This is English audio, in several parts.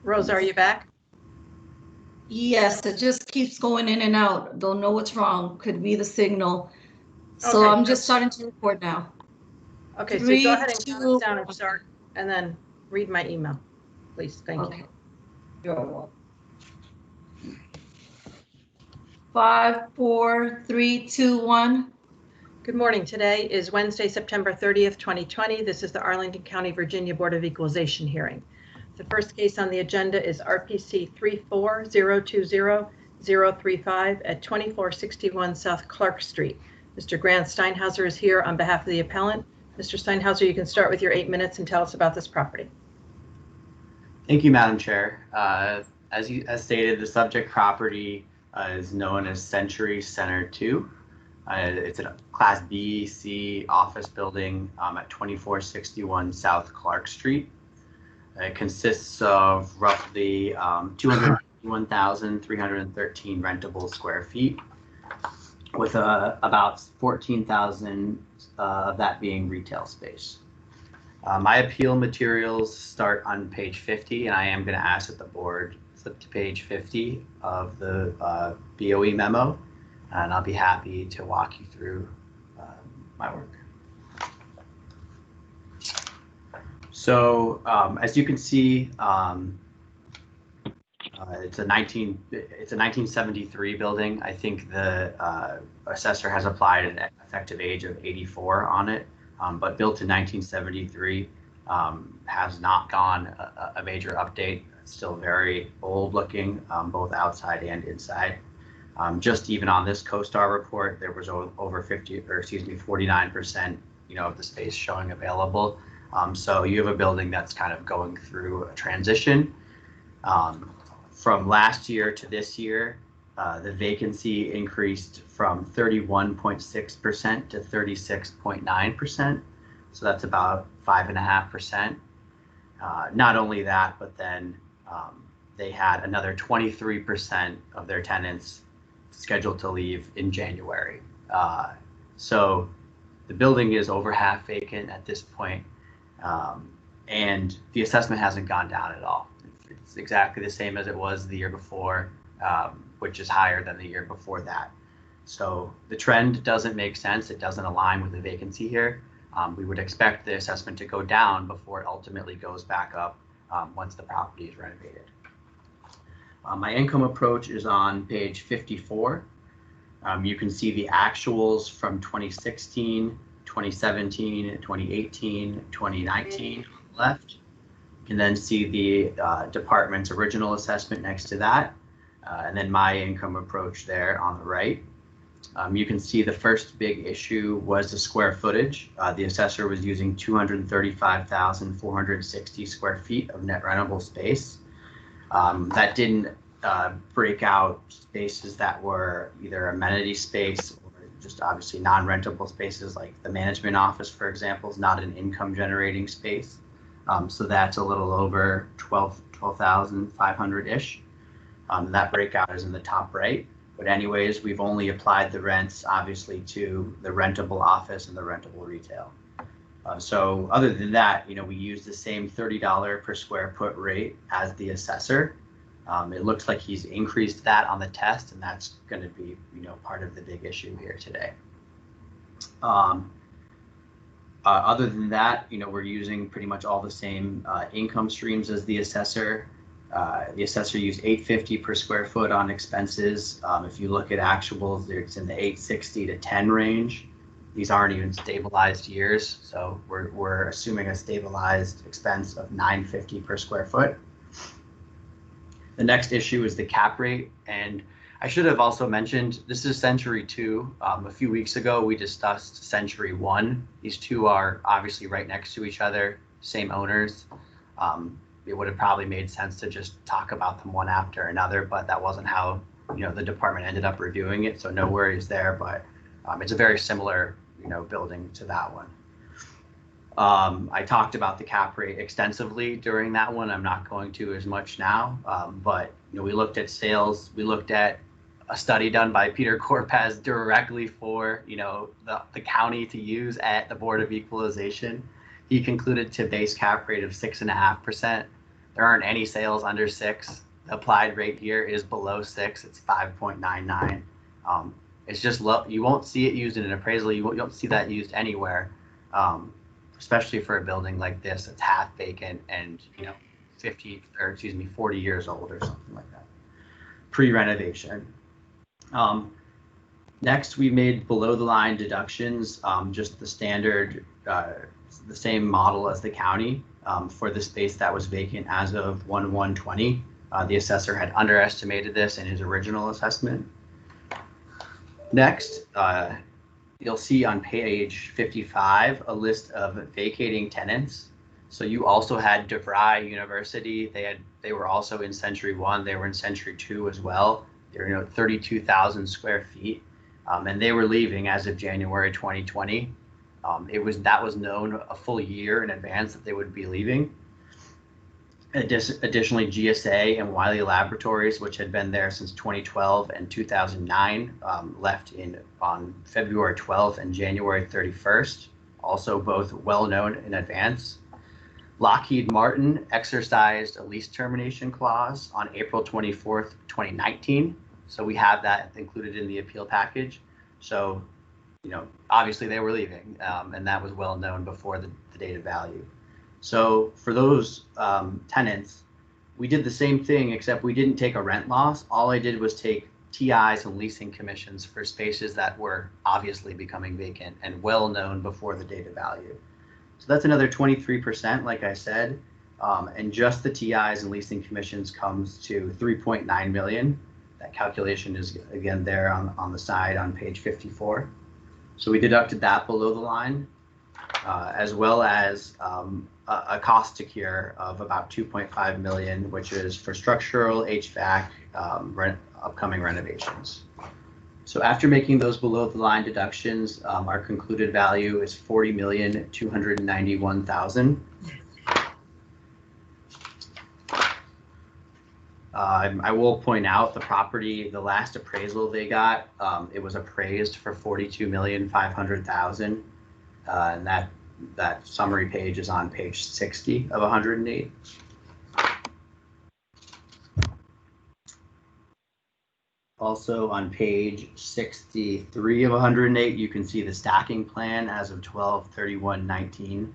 Rosa, are you back? Yes, it just keeps going in and out. Don't know what's wrong. Could be the signal. So Okay. I'm just starting to record now. Okay, so go Three, ahead and count us down and one. start, and then read my email, please. Thank Okay. you. You're welcome. 5, 4, 3, 2, 1. Good morning. Today is Wednesday, September 30th, 2020. This is the Arlington County, Virginia Board of Equalization hearing. The first case on the agenda is RPC 34020-035 at 2461 South Clark Street. Mr. Grant Steinhauser is here on behalf of the appellant. Mr. Steinhauser, you can start with your 8 minutes and tell us about this property. Thank you, Madam Chair. As stated, the subject property is known as Century Center 2. It's a Class B, C office building at 2461 South Clark Street. It consists of roughly 251,313 rentable square feet, with about 14,000 of that being retail space. My appeal materials start on page 50, and I am going to ask that the board flip to page 50 of the BOE memo, and I'll be happy to walk you through my work. So as you can see, it's a 1973 building. I think the assessor has applied an effective age of 84 on it, but built in 1973, has not gone a major update. It's still very old looking, both outside and inside. Just even on this CoStar report, there was over 49%, of the space showing available. So you have a building that's kind of going through a transition. From last year to this year, the vacancy increased from 31.6% to 36.9%. So that's about 5.5%. Not only that, but then they had another 23% of their tenants scheduled to leave in January. So the building is over half vacant at this point, and the assessment hasn't gone down at all. It's exactly the same as it was the year before, which is higher than the year before that. So the trend doesn't make sense. It doesn't align with the vacancy here. We would expect the assessment to go down before it ultimately goes back up once the property is renovated. My income approach is on page 54. You can see the actuals from 2016, 2017, 2018, 2019 on the left. You can then see the department's original assessment next to that, and then my income approach there on the right. You can see the first big issue was the square footage. The assessor was using 235,460 square feet of net rentable space. That didn't break out spaces that were either amenity space or just obviously non-rentable spaces, like the management office, for example, is not an income generating space. So that's a little over 12,500-ish. That breakout is in the top right. But anyways, we've only applied the rents, obviously, to the rentable office and the rentable retail. So other than that, we use the same $30 per square foot rate as the assessor. It looks like he's increased that on the test, and that's going to be, part of the big issue here today. Other than that, we're using pretty much all the same income streams as the assessor. The assessor used $850 per square foot on expenses. If you look at actuals, it's in the $860 to $10 range. These aren't even stabilized years, so we're assuming a stabilized expense of $950 per square foot. The next issue is the cap rate, and I should have also mentioned this is Century 2. A few weeks ago, we discussed Century 1. These two are obviously right next to each other, same owners. It would have probably made sense to just talk about them one after another, but that wasn't how the department ended up reviewing it. So no worries there, but it's a very similar building to that one. I talked about the cap rate extensively during that one. I'm not going to as much now, but we looked at sales. We looked at a study done by Peter Corpaz directly for the county to use at the Board of Equalization. He concluded to base cap rate of 6.5%. There aren't any sales under 6. The applied rate here is below 6. It's 5.99. It's just low. You won't see it used in an appraisal. You won't see that used anywhere, especially for a building like this. It's half vacant and 40 years old or something like that, pre-renovation. Next, we made below the line deductions, just the standard, the same model as the county for the space that was vacant as of 1/1/20. The assessor had underestimated this in his original assessment. Next, you'll see on page 55 a list of vacating tenants. So you also had DeVry University. They were also in Century 1. They were in Century 2 as well. They're 32,000 square feet, and they were leaving as of January 2020. That was known a full year in advance that they would be leaving. Additionally, GSA and Wiley Laboratories, which had been there since 2012 and 2009, left on February 12th and January 31st, also both well known in advance. Lockheed Martin exercised a lease termination clause on April 24th, 2019. So we have that included in the appeal package. So, obviously they were leaving, and that was well known before the date of value. So for those tenants, we did the same thing, except we didn't take a rent loss. All I did was take TIs and leasing commissions for spaces that were obviously becoming vacant and well known before the date of value. So that's another 23%, like I said, and just the TIs and leasing commissions comes to 3.9 million. That calculation is again there on the side on page 54. So we deducted that below the line, as well as a cost to cure of about 2.5 million, which is for structural, HVAC, upcoming renovations. So after making those below the line deductions, our concluded value is 40,291,000. I will point out the property, the last appraisal they got, it was appraised for 42,500,000, and that summary page is on page 60 of 108. Also on page 63 of 108, you can see the stacking plan as of 12/31/19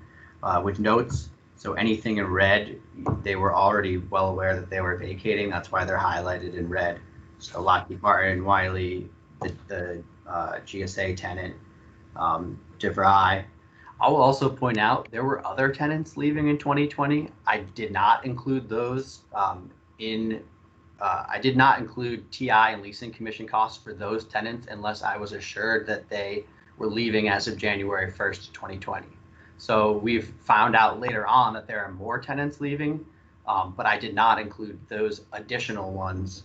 with notes. So anything in red, they were already well aware that they were vacating. That's why they're highlighted in red. So Lockheed Martin, Wiley, the GSA tenant, DeVry. I will also point out there were other tenants leaving in 2020. I did not include those I did not include TI and leasing commission costs for those tenants unless I was assured that they were leaving as of January 1st, 2020. So we've found out later on that there are more tenants leaving, but I did not include those additional ones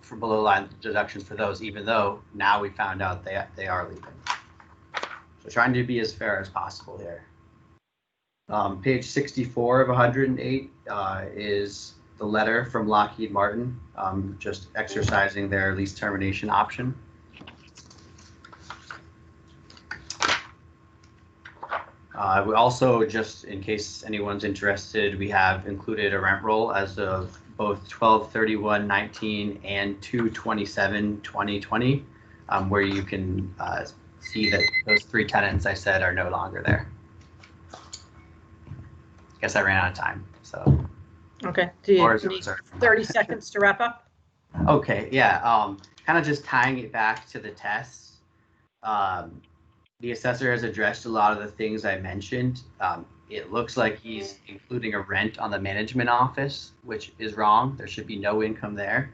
for below line deductions for those, even though now we found out they are leaving. So trying to be as fair as possible here. Page 64 of 108 is the letter from Lockheed Martin, just exercising their lease termination option. We also, just in case anyone's interested, we have included a rent roll as of both 12/31/19 and 2/27/2020, where you can see that those 3 tenants I said are no longer there. Guess I ran out of time, so. Okay, do you need 30 seconds to wrap up? Okay, yeah, kind of just tying it back to the tests. The assessor has addressed a lot of the things I mentioned. It looks like he's including a rent on the management office, which is wrong. There should be no income there.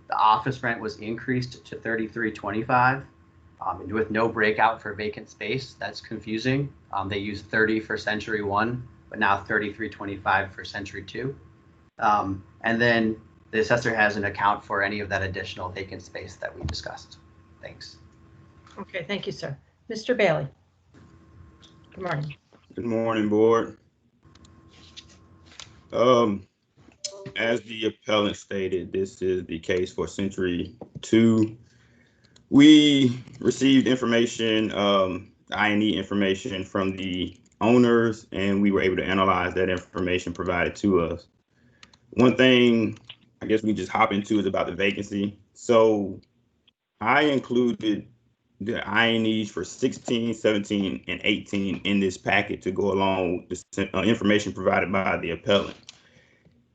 The office rent was increased to $33.25 with no breakout for vacant space. That's confusing. They used 30 for Century 1, but now $33.25 for Century 2. And then the assessor has an account for any of that additional vacant space that we discussed. Thanks. Okay, thank you, sir. Mr. Bailey. Good morning. Good morning, board. As the appellant stated, this is the case for Century 2. We received information, I&E information from the owners, and we were able to analyze that information provided to us. One thing I guess we just hop into is about the vacancy. So I included the INEs for 16, 17, and 18 in this packet to go along with the information provided by the appellant.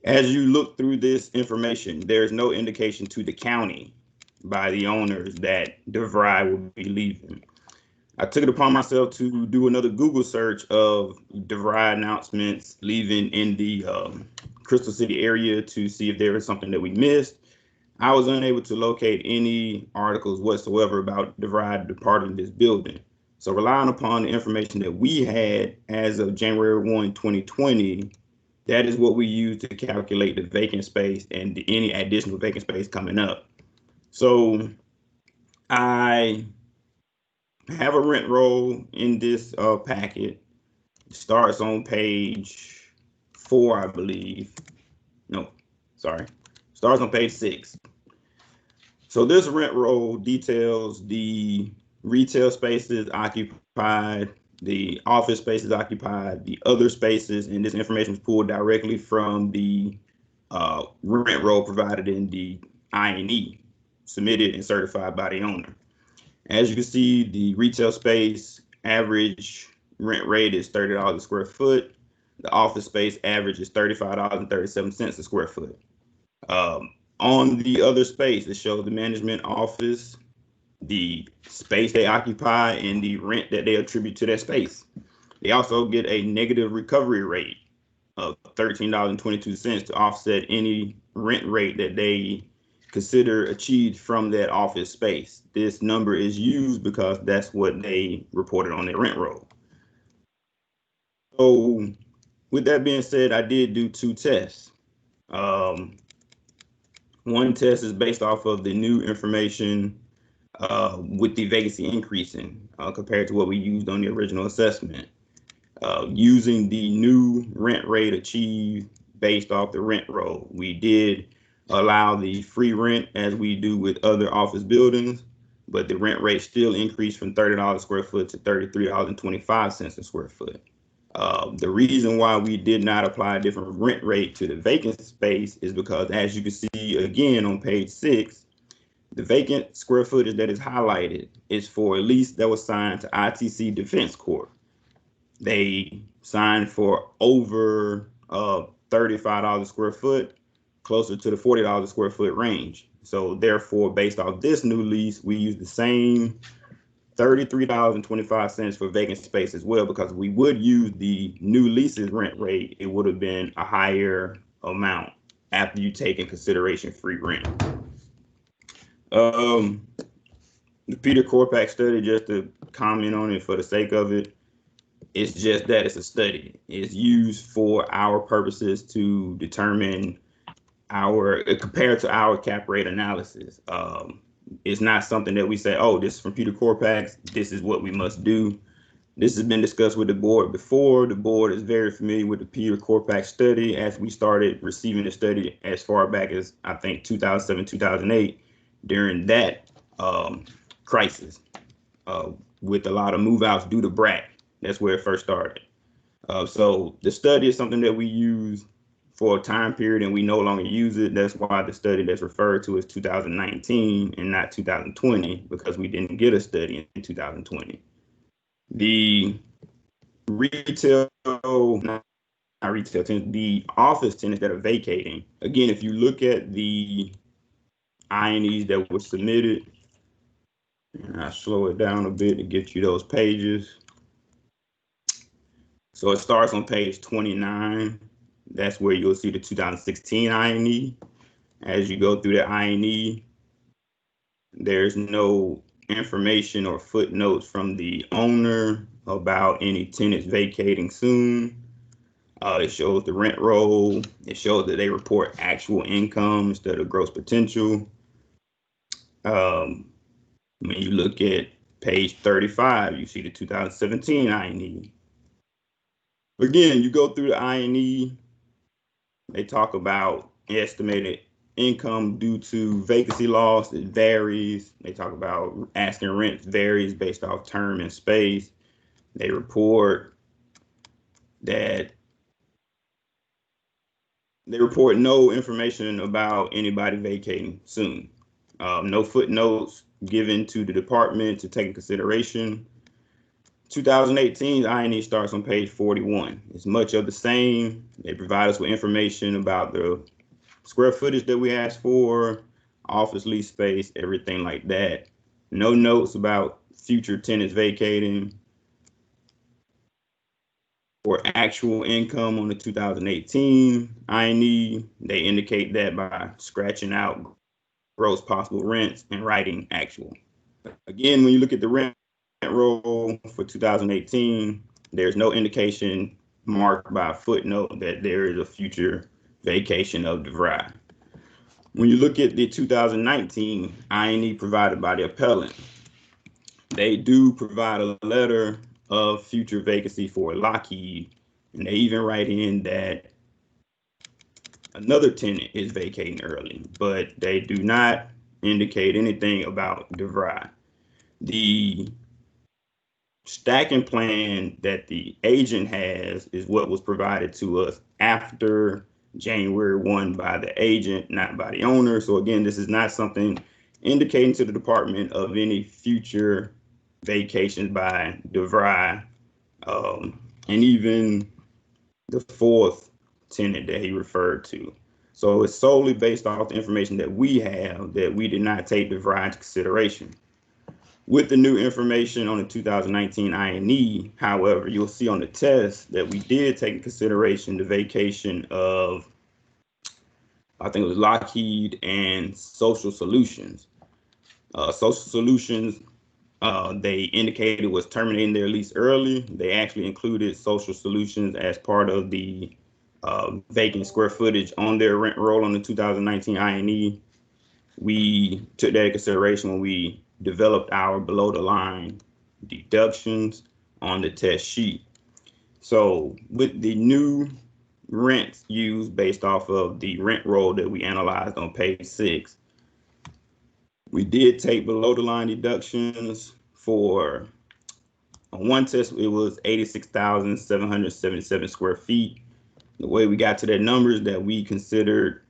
As you look through this information, there's no indication to the county by the owners that DeVry will be leaving. I took it upon myself to do another Google search of DeVry announcements leaving in the Crystal City area to see if there was something that we missed. I was unable to locate any articles whatsoever about DeVry departing this building. So relying upon the information that we had as of January 1, 2020, that is what we use to calculate the vacant space and any additional vacant space coming up. So I have a rent roll in this packet. It starts on page 4, I believe. No, sorry. Starts on page 6. So this rent roll details the retail spaces occupied, the office spaces occupied, the other spaces, and this information was pulled directly from the rent roll provided in the INE, submitted and certified by the owner. As you can see, the retail space average rent rate is $30 a square foot. The office space average is $35.37 a square foot. On the other space, it shows the management office, the space they occupy, and the rent that they attribute to that space. They also get a negative recovery rate of $13.22 to offset any rent rate that they consider achieved from that office space. This number is used because that's what they reported on their rent roll. So with that being said, I did do 2 tests. One test is based off of the new information with the vacancy increasing compared to what we used on the original assessment. Using the new rent rate achieved based off the rent roll, we did allow the free rent as we do with other office buildings, but the rent rate still increased from $30 a square foot to $33.25 a square foot. The reason why we did not apply a different rent rate to the vacant space is because, as you can see again on page 6, the vacant square footage that is highlighted is for a lease that was signed to ITC Defense Corp. They signed for over $35 a square foot, closer to the $40 a square foot range. So therefore, based off this new lease, we use the same $33.25 for vacant space as well, because we would use the new lease's rent rate, it would have been a higher amount after you take in consideration free rent. The Peter Korpak study, just to comment on it for the sake of it, it's just that it's a study. It's used for our purposes to determine compared to our cap rate analysis. It's not something that we say, oh, this is from Peter Korpak, this is what we must do. This has been discussed with the board before. The board is very familiar with the Peter Korpak study, as we started receiving the study as far back as, I think, 2007, 2008, during that crisis with a lot of move outs due to BRAC. That's where it first started. So the study is something that we use for a time period and we no longer use it. That's why the study that's referred to is 2019 and not 2020, because we didn't get a study in 2020. The retail, not retail tenants, the office tenants that are vacating. Again, if you look at the INEs that were submitted, and I slow it down a bit to get you those pages. So it starts on page 29. That's where you'll see the 2016 INE. As you go through the INE, there's no information or footnotes from the owner about any tenants vacating soon. It shows the rent roll. It shows that they report actual income instead of gross potential. When you look at page 35, you see the 2017 INE. Again, you go through the INE, they talk about estimated income due to vacancy loss. It varies. They talk about asking rent varies based off term and space. They report that They report no information about anybody vacating soon. No footnotes given to the department to take in consideration. 2018 INE starts on page 41. It's much of the same. They provide us with information about the square footage that we asked for, office lease space, everything like that. No notes about future tenants vacating or actual income on the 2018 INE. They indicate that by scratching out gross possible rents and writing actual. Again, when you look at the rent roll for 2018, there's no indication marked by a footnote that there is a future vacation of DeVry. When you look at the 2019 INE provided by the appellant, they do provide a letter of future vacancy for Lockheed, and they even write in that another tenant is vacating early, but they do not indicate anything about DeVry. The stacking plan that the agent has is what was provided to us after January 1 by the agent, not by the owner. So again, this is not something indicating to the department of any future vacations by DeVry, and even the fourth tenant that he referred to. So it's solely based off the information that we have that we did not take DeVry into consideration. With the new information on the 2019 INE, however, you'll see on the test that we did take into consideration the vacation of, I think it was Lockheed and Social Solutions. Social Solutions, they indicated was terminating their lease early. They actually included Social Solutions as part of the vacant square footage on their rent roll on the 2019 INE. We took that into consideration when we developed our below the line deductions on the test sheet. So with the new rents used based off of the rent roll that we analyzed on page 6, we did take below the line deductions for, on one test, it was 86,777 square feet. The way we got to that number is that we considered,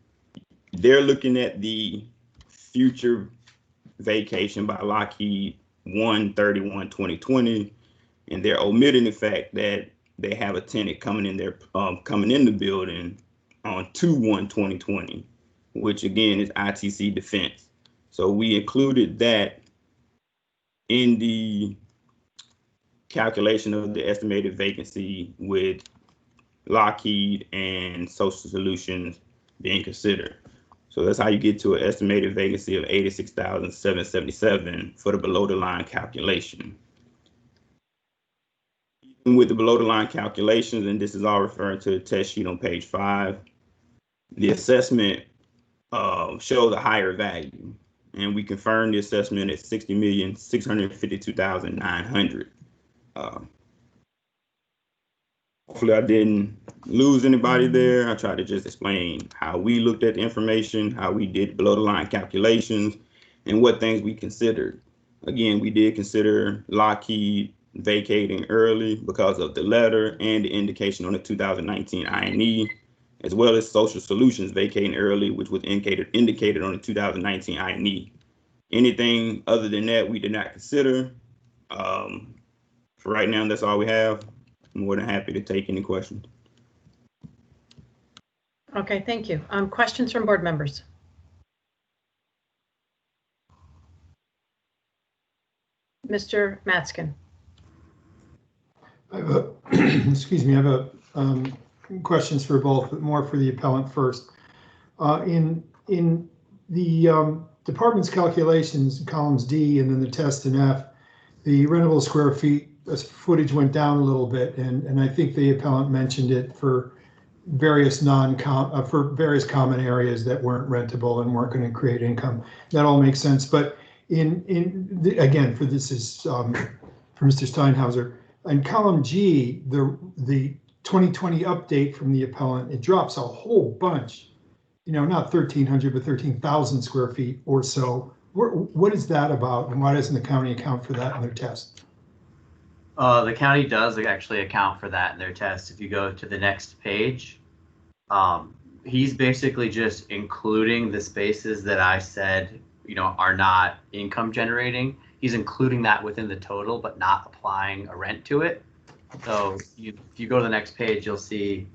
they're looking at the future vacation by Lockheed 1/31/2020, and they're omitting the fact that they have a tenant coming in there, coming in the building on 2/1/2020, which again is ITC Defense. So we included that in the calculation of the estimated vacancy with Lockheed and Social Solutions being considered. So that's how you get to an estimated vacancy of 86,777 for the below the line calculation. Even with the below the line calculations, and this is all referring to the test sheet on page 5, the assessment shows a higher value, and we confirmed the assessment at $60,652,900. Hopefully I didn't lose anybody there. I tried to just explain how we looked at the information, how we did below the line calculations, and what things we considered. Again, we did consider Lockheed vacating early because of the letter and the indication on the 2019 INE, as well as Social Solutions vacating early, which was indicated on the 2019 INE. Anything other than that, we did not consider. For right now, that's all we have. I'm more than happy to take any questions. Okay, thank you. Questions from board members? Mr. Matskin. I have a, excuse me, I have questions for both, but more for the appellant first. In the department's calculations, columns D and then the test in F, the rentable square feet footage went down a little bit, and I think the appellant mentioned it for various various common areas that weren't rentable and weren't going to create income. That all makes sense. But again, for this is for Mr. Steinhauser. In column G, the 2020 update from the appellant, it drops a whole bunch. You know, not 1,300, but 13,000 square feet or so. What is that about, and why doesn't the county account for that in their test? The county does actually account for that in their test. If you go to the next page, he's basically just including the spaces that I said, are not income generating. He's including that within the total, but not applying a rent to it. So if you go to the next page, you'll see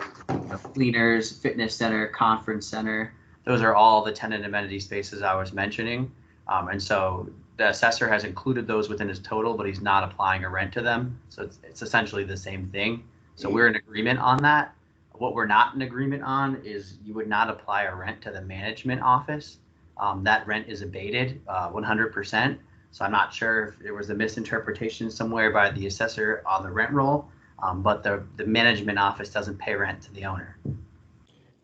cleaners, fitness center, conference center. Those are all the tenant amenity spaces I was mentioning. And so the assessor has included those within his total, but he's not applying a rent to them. So it's essentially the same thing. So we're in agreement on that. What we're not in agreement on is you would not apply a rent to the management office. That rent is abated 100%. So I'm not sure if there was a misinterpretation somewhere by the assessor on the rent roll, but the management office doesn't pay rent to the owner.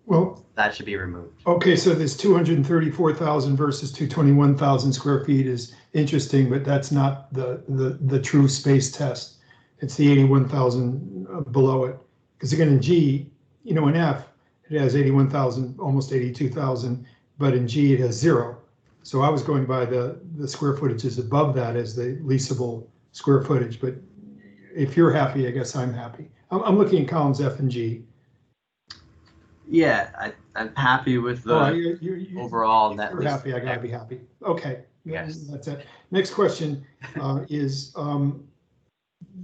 Well, that should be removed. Okay, so this 234,000 versus 221,000 square feet is interesting, but that's not the true space test. It's the 81,000 below it. Because again, in G, in F, it has 81,000, almost 82,000, but in G, it has 0. So I was going by the square footage is above that as the leasable square footage. But if you're happy, I guess I'm happy. I'm looking at columns F and G. Yeah, I'm happy with the overall net. You're happy, I gotta be happy. Okay, yes. That's it. Next question is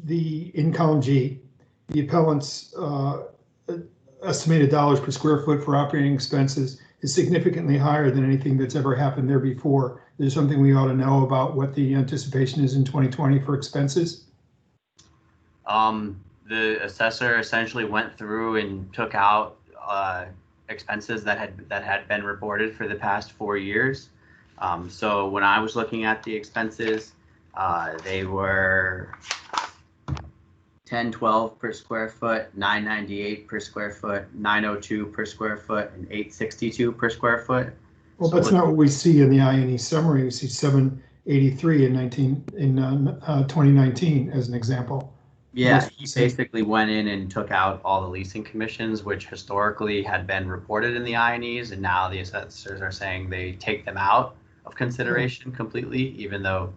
in column G, the appellant's estimated dollars per square foot for operating expenses is significantly higher than anything that's ever happened there before. There's something we ought to know about what the anticipation is in 2020 for expenses? The assessor essentially went through and took out expenses that had been reported for the past 4 years. So when I was looking at the expenses, they were $10.12 per square foot, $9.98 per square foot, $9.02 per square foot, and $8.62 per square foot. Well, so that's not what we see in the I&E summary. We see $783 in 2019 as an example. Yeah, he basically went in and took out all the leasing commissions, which historically had been reported in the I&Es, and now the assessors are saying they take them out of consideration completely, even though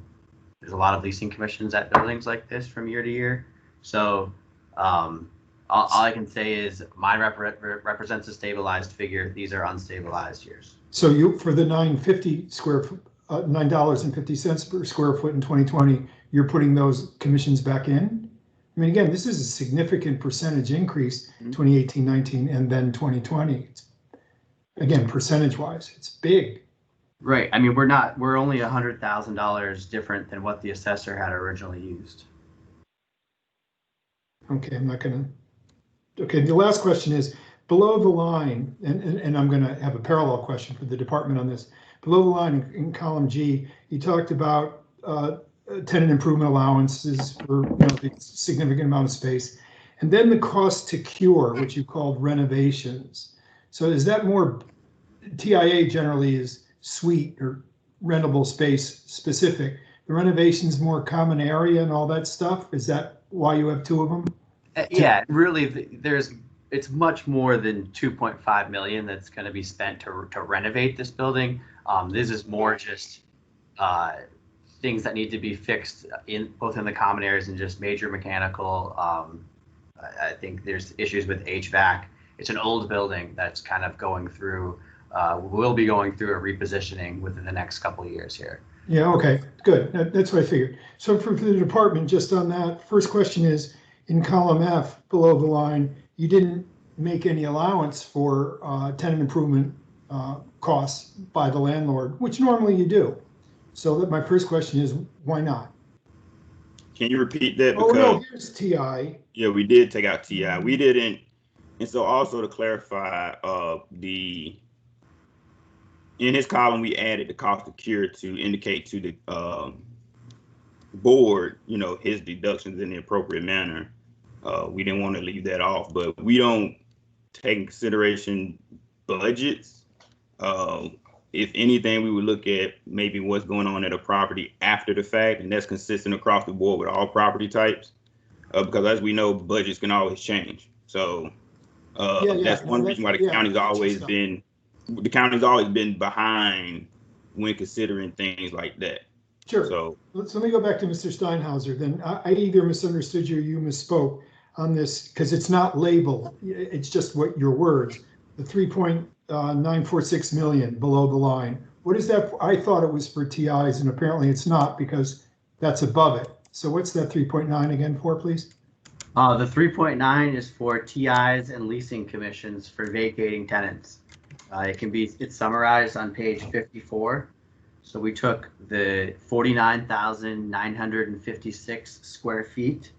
there's a lot of leasing commissions at buildings like this from year to year. So all I can say is mine represents a stabilized figure. These are unstabilized years. So for the $9.50 per square foot in 2020, you're putting those commissions back in? I mean, again, this is a significant percentage increase, 2018, 19, and then 2020. Again, percentage-wise, it's big. Right. I mean, we're only $100,000 different than what the assessor had originally used. Okay, I'm not going to. Okay, the last question is below the line, and I'm going to have a parallel question for the department on this. Below the line in column G, you talked about tenant improvement allowances for the significant amount of space, and then the cost to cure, which you called renovations. So is that more TIA generally is suite or rentable space specific? The renovations more common area and all that stuff. Is that why you have two of them? Yeah, really, it's much more than 2.5 million that's going to be spent to renovate this building. This is more just things that need to be fixed both in the common areas and just major mechanical. I think there's issues with HVAC. It's an old building that's kind of going through. We'll be going through a repositioning within the next couple of years here. Yeah. Okay. Good. That's what I figured. So for the department, just on that, first question is in column F below the line, you didn't make any allowance for tenant improvement costs by the landlord, which normally you do. So that my first question is, why not? Can you repeat that? Because, no, here's TI. Yeah, we did take out TI. We didn't. And so also to clarify, in his column, we added the cost of cure to indicate to the board, his deductions in the appropriate manner. We didn't want to leave that off, but we don't take in consideration budgets. If anything, we would look at maybe what's going on at a property after the fact, and that's consistent across the board with all property types, because as we know, budgets can always change. So that's one reason why the county's always been behind when considering things like that. Sure. So let me go back to Mr. Steinhauser. Then I either misunderstood you or you misspoke on this because it's not labeled. It's just what your words. The 3.946 million below the line. What is that? I thought it was for TIs, and apparently it's not because that's above it. So what's that 3.9 again for, please? The 3.9 is for TIs and leasing commissions for vacating tenants. It's summarized on page 54. So we took the 49,956 square feet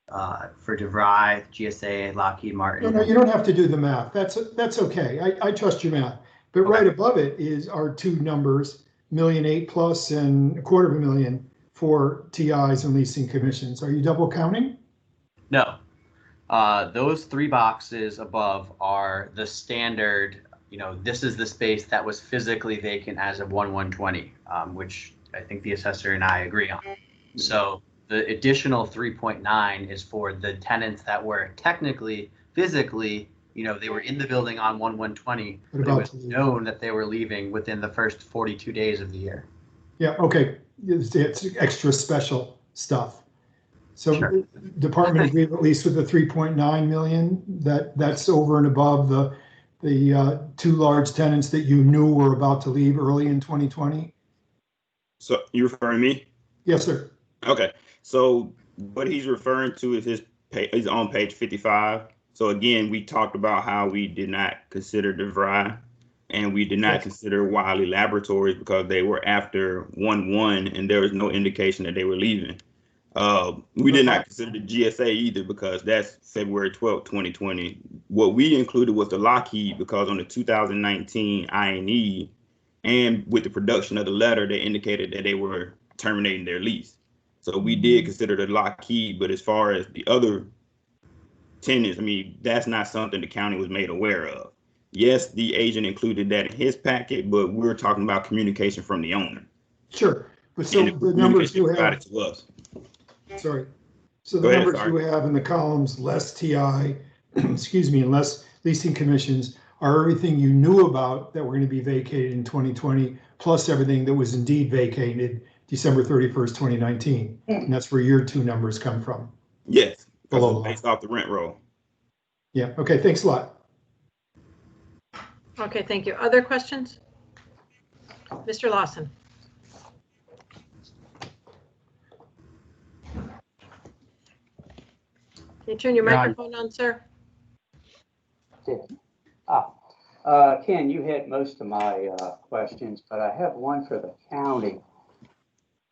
for DeVry, GSA, Lockheed Martin. No, you don't have to do the math. That's okay. I trust your math. But Okay. right above it is our two numbers, 1.8 million plus and $250,000 for TIs and leasing commissions. Are you double counting? No. Those three boxes above are the standard, this is the space that was physically vacant as of 1/1/20, which I think the assessor and I agree on. So the additional 3.9 is for the tenants that were technically, physically, they were in the building on 1/1/20, but it was known that they were leaving within the first 42 days of the year. Yeah, okay. It's extra special stuff. So Sure. Department agreed at least with the 3.9 million, that's over and above the two large tenants that you knew were about to leave early in 2020? So you referring to me? Yes, sir. Okay. So what he's referring to is is on page 55. So again, we talked about how we did not consider DeVry and we did not consider Wiley Laboratories because they were after 1/1 and there was no indication that they were leaving. We did not consider the GSA either because that's February 12th, 2020. What we included was the Lockheed because on the 2019 INE and with the production of the letter, they indicated that they were terminating their lease. So we did consider the Lockheed, but as far as the other tenants, that's not something the county was made aware of. Yes, the agent included that in his packet, but we're talking about communication from the owner. Sure, but so the numbers you have to us. Sorry. So the numbers you have in the columns, less TI, excuse me, and less leasing commissions are everything you knew about that were going to be vacated in 2020, plus everything that was indeed vacated December 31st, 2019. And that's where your two numbers come from. Yes, because it's based off the rent roll. Yeah, okay, thanks a lot. Okay, thank you. Other questions? Mr. Lawson. Can you turn your microphone on, sir? Ken, you hit most of my questions, but I have one for the county.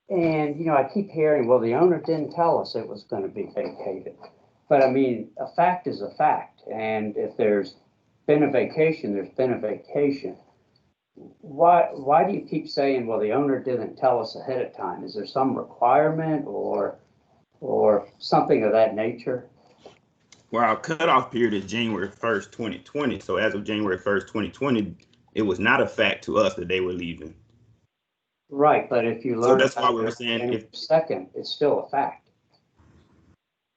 And, I keep hearing, well, the owner didn't tell us it was going to be vacated. But a fact is a fact. And if there's been a vacation, there's been a vacation. Why do you keep saying, well, the owner didn't tell us ahead of time? Is there some requirement or something of that nature? Well, our cutoff period is January 1st, 2020. So as of January 1st, 2020, it was not a fact to us that they were leaving. Right, but if you learn, so that's why we were saying if second, it's still a fact.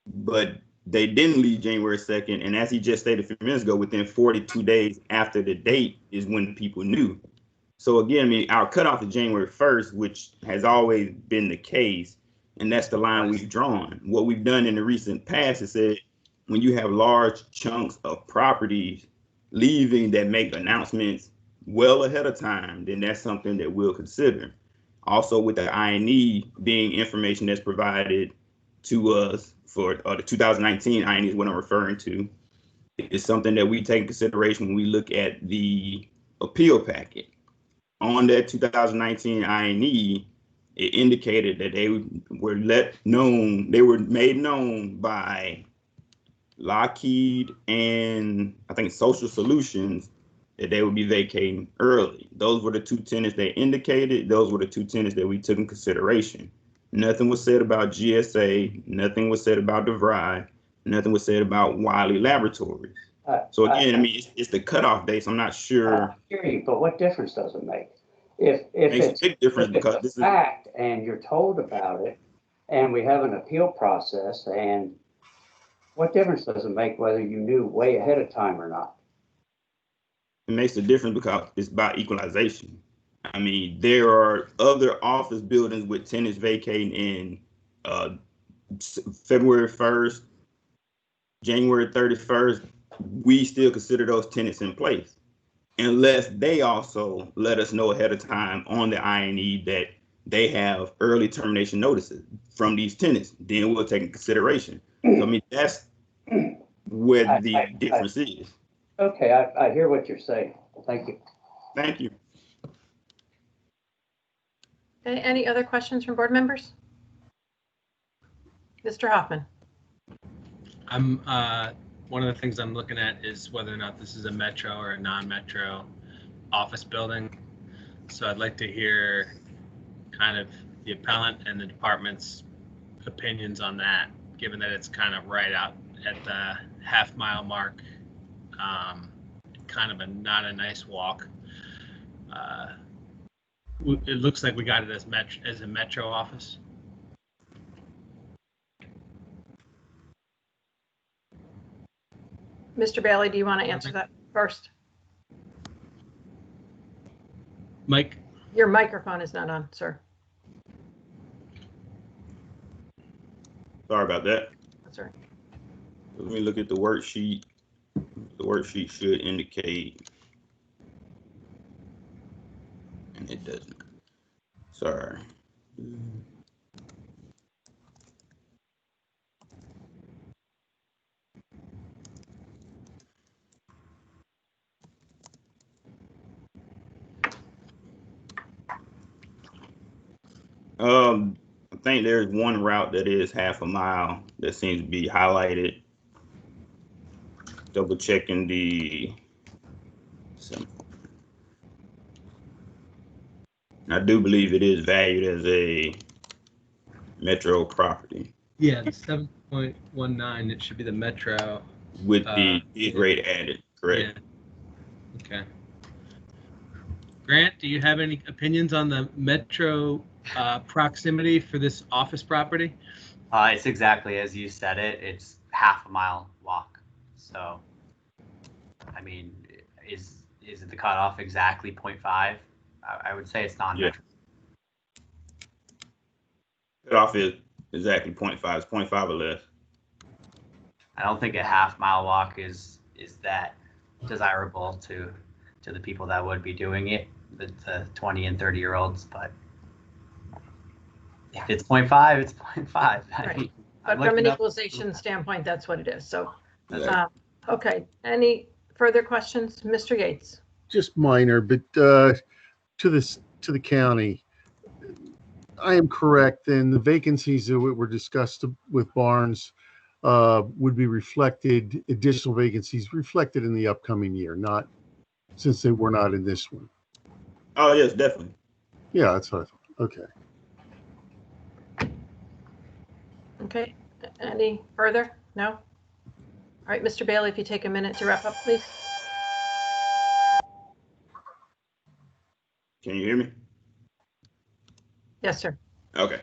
But they didn't leave January 2nd, and as he just stated a few minutes ago, within 42 days after the date is when people knew. So again, our cutoff is January 1st, which has always been the case, and that's the line we've drawn. What we've done in the recent past is said, when you have large chunks of properties leaving that make announcements well ahead of time, then that's something that we'll consider. Also, with the INE being information that's provided to us for the 2019 INE is what I'm referring to, is something that we take in consideration when we look at the appeal packet. On that 2019 INE, it indicated that they were made known by Lockheed and I think Social Solutions that they would be vacating early. Those were the two tenants they indicated. Those were the two tenants that we took in consideration. Nothing was said about GSA. Nothing was said about DeVry. Nothing was said about Wiley Laboratories. So again, it's the cutoff dates. I'm not sure. I hear you, but what difference does it make? If it's a big difference because this is a fact and you're told about it, and we have an appeal process, and what difference does it make whether you knew way ahead of time or not? It makes a difference because it's by equalization. There are other office buildings with tenants vacating in February 1st, January 31st, we still consider those tenants in place unless they also let us know ahead of time on the INE that they have early termination notices from these tenants. Then we'll take in consideration. So I mean, that's where the difference is. Okay, I hear what you're saying. Thank you. Thank you. Okay, any other questions from board members? Mr. Hoffman. I'm one of the things I'm looking at is whether or not this is a metro or a non-metro office building. So I'd like to hear kind of the appellant and the department's opinions on that, given that it's kind of right out at the half-mile mark. Kind of not a nice walk. It looks like we got it as a metro office. Mr. Bailey, do you want to answer that first? Mike? Your microphone is not on, sir. Sorry about that. That's all right. Let me look at the worksheet. The worksheet should indicate, and it doesn't. Sorry. I think there's one route that is half a mile that seems to be highlighted. Double checking I do believe it is valued as a metro property. Yeah, the 7.19, it should be the metro. With the bid rate added, correct? Yeah. Okay. Grant, do you have any opinions on the metro proximity for this office property? It's exactly as you said it. It's half a mile walk. So, I mean, is it the cutoff exactly 0.5? I would say it's non-metro. Yeah. Cutoff is exactly 0.5. It's 0.5 or less. I don't think a half mile walk is that desirable to the people that would be doing it, the 20 and 30-year-olds. But if it's 0.5, it's 0.5. Right. But from an equalization standpoint, that's what it is. So, okay. Any further questions, Mr. Yates? Just minor, but to the county, I am correct. Then the vacancies that were discussed with Barnes would be reflected. Additional vacancies reflected in the upcoming year, not since they were not in this one. Oh yes, definitely. Yeah, that's what I thought. Okay. Okay. Any further? No? All right, Mr. Bailey, if you take a minute to wrap up, please. Can you hear me? Yes, sir. Okay.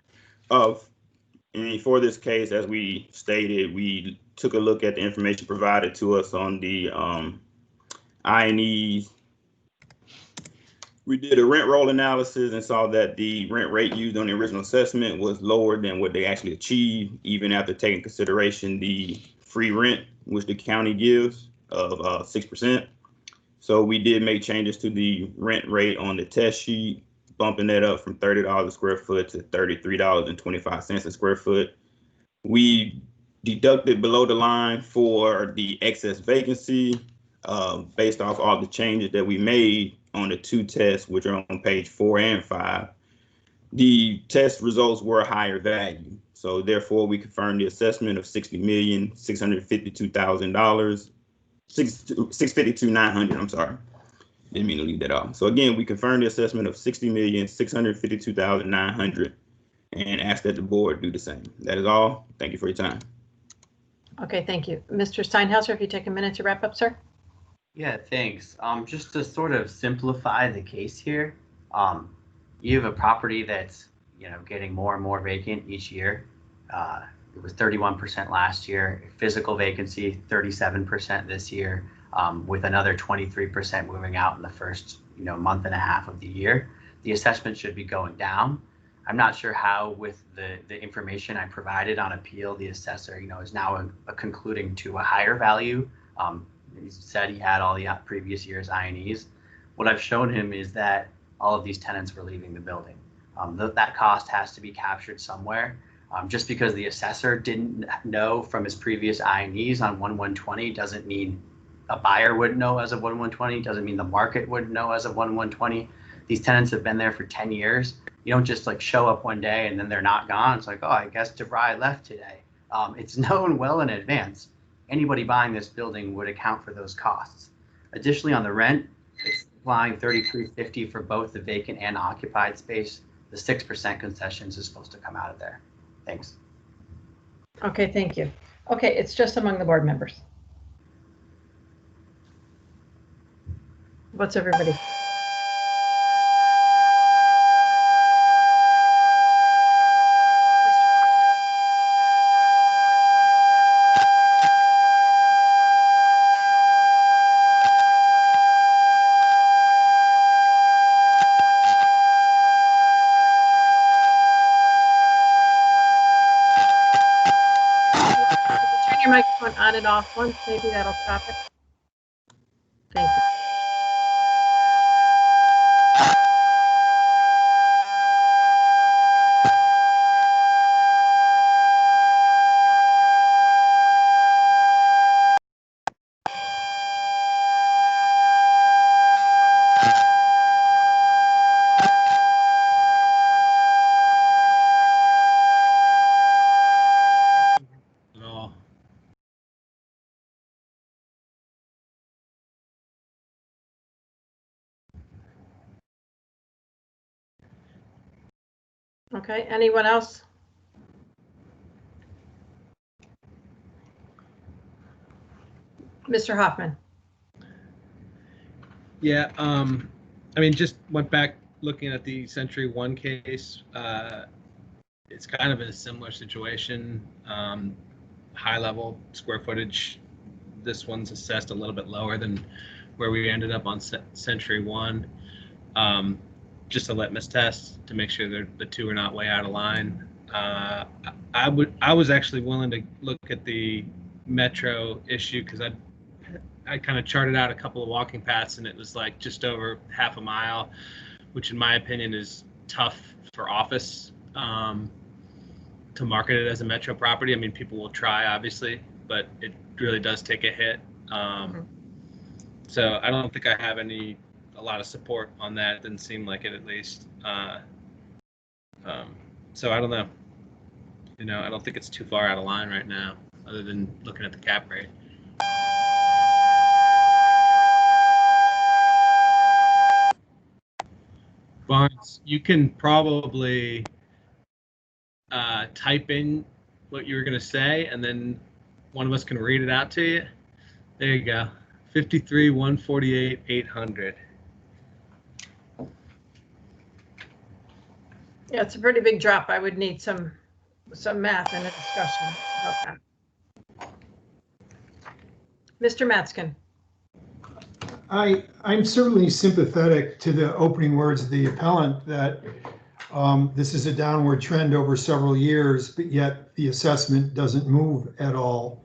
And for this case, as we stated, we took a look at the information provided to us on the INEs. We did a rent roll analysis and saw that the rent rate used on the original assessment was lower than what they actually achieved, even after taking consideration the free rent, which the county gives of 6%. So we did make changes to the rent rate on the test sheet, bumping that up from $30 a square foot to $33.25 a square foot. We deducted below the line for the excess vacancy based off all the changes that we made on the two tests, which are on page 4 and 5. The test results were a higher value. So therefore, we confirmed the assessment of $60,652,000, $652,900. I'm sorry. Didn't mean to leave that off. So again, we confirmed the assessment of $60,652,900 and ask that the board do the same. That is all. Thank you for your time. Okay, thank you. Mr. Steinhauser, if you take a minute to wrap up, sir. Yeah, thanks. Just to sort of simplify the case here, you have a property that's, getting more and more vacant each year. It was 31% last year, physical vacancy, 37% this year, with another 23% moving out in the first, month and a half of the year. The assessment should be going down. I'm not sure how, with the information I provided on appeal, the assessor, is now concluding to a higher value. He said he had all the previous year's INEs. What I've shown him is that all of these tenants were leaving the building. That cost has to be captured somewhere. Just because the assessor didn't know from his previous INEs on 1/120 doesn't mean a buyer wouldn't know as of 1/120, doesn't mean the market wouldn't know as of 1/120. These tenants have been there for 10 years. You don't just like show up one day and then they're not gone. It's like, oh, I guess DeVry left today. It's known well in advance. Anybody buying this building would account for those costs. Additionally, on the rent, it's applying $33.50 for both the vacant and occupied space. The 6% concessions is supposed to come out of there. Thanks. Okay, thank you. Okay, it's just among the board members. What's everybody? Turn your microphone on and off once, maybe that'll stop it. Thank you. At all. Okay, anyone else? Mr. Hoffman. Yeah, I mean, just went back looking at the Century 1 case. It's kind of a similar situation. High level square footage. This one's assessed a little bit lower than where we ended up on Century 1. Just a litmus test to make sure the two are not way out of line. I was actually willing to look at the Metro issue because I kind of charted out a couple of walking paths and it was like just over half a mile, which in my opinion is tough for office to market it as a Metro property. I mean, people will try obviously, but it really does take a hit. So I don't think I have a lot of support on that. It didn't seem like it, at least. So I don't know. You know, I don't think it's too far out of line right now, other than looking at the cap rate. Barnes, you can probably type in what you were going to say, and then one of us can read it out to you. There you go. 53, 148, 800. Yeah, it's a pretty big drop. I would need some math and a discussion about that. Mr. Matzkin. I'm certainly sympathetic to the opening words of the appellant that this is a downward trend over several years, but yet the assessment doesn't move at all.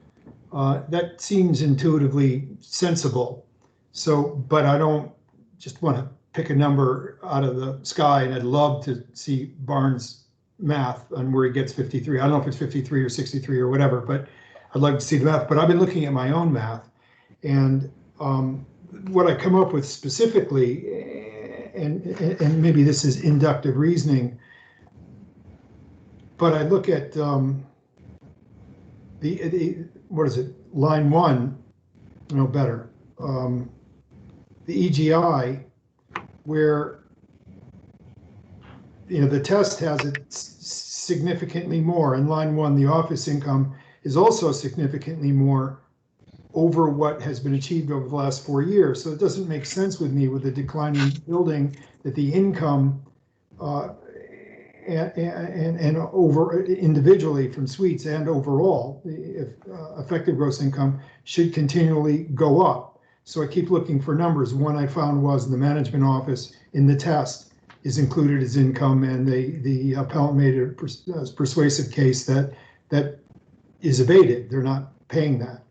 That seems intuitively sensible. So, but I don't just want to pick a number out of the sky, and I'd love to see Barnes' math on where he gets 53. I don't know if it's 53 or 63 or whatever, but I'd like to see the math. But I've been looking at my own math, and what I come up with specifically, and maybe this is inductive reasoning, but I look at the what is it, line 1, no better, the EGI, where the test has it significantly more. In line 1, the office income is also significantly more over what has been achieved over the last 4 years. So it doesn't make sense with me, with a declining building, that the income and over individually from suites and overall, if effective gross income should continually go up. So I keep looking for numbers. One I found was the management office in the test is included as income, and the appellant made a persuasive case that is abated. They're not paying that.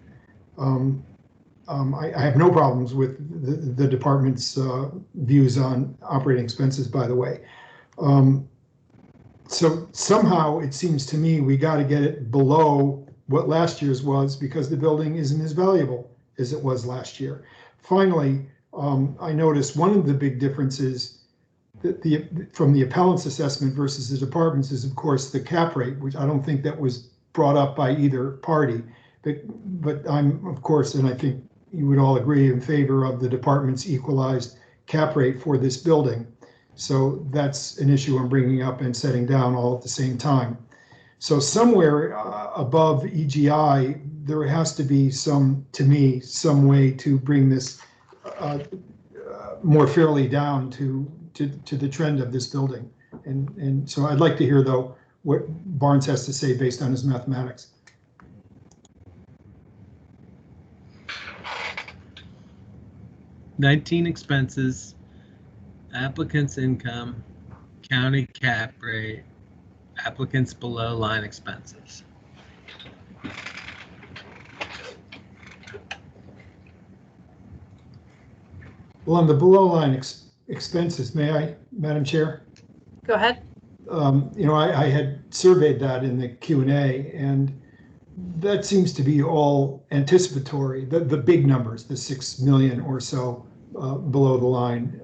I have no problems with the department's views on operating expenses, by the way. So somehow it seems to me we got to get it below what last year's was because the building isn't as valuable as it was last year. Finally, I noticed one of the big differences that from the appellant's assessment versus the department's is, of course, the cap rate, which I don't think that was brought up by either party. But I'm, of course, and I think you would all agree in favor of the department's equalized cap rate for this building. So that's an issue I'm bringing up and setting down all at the same time. So somewhere above EGI, there has to be some, to me, some way to bring this more fairly down to the trend of this building. And so I'd like to hear, though, what Barnes has to say based on his mathematics. $19 expenses, applicant's income, county cap rate, applicants below line expenses. Well, on the below line expenses, may I, Madam Chair? Go ahead. You know, I had surveyed that in the Q&A, and that seems to be all anticipatory, the big numbers, the 6 million or so below the line,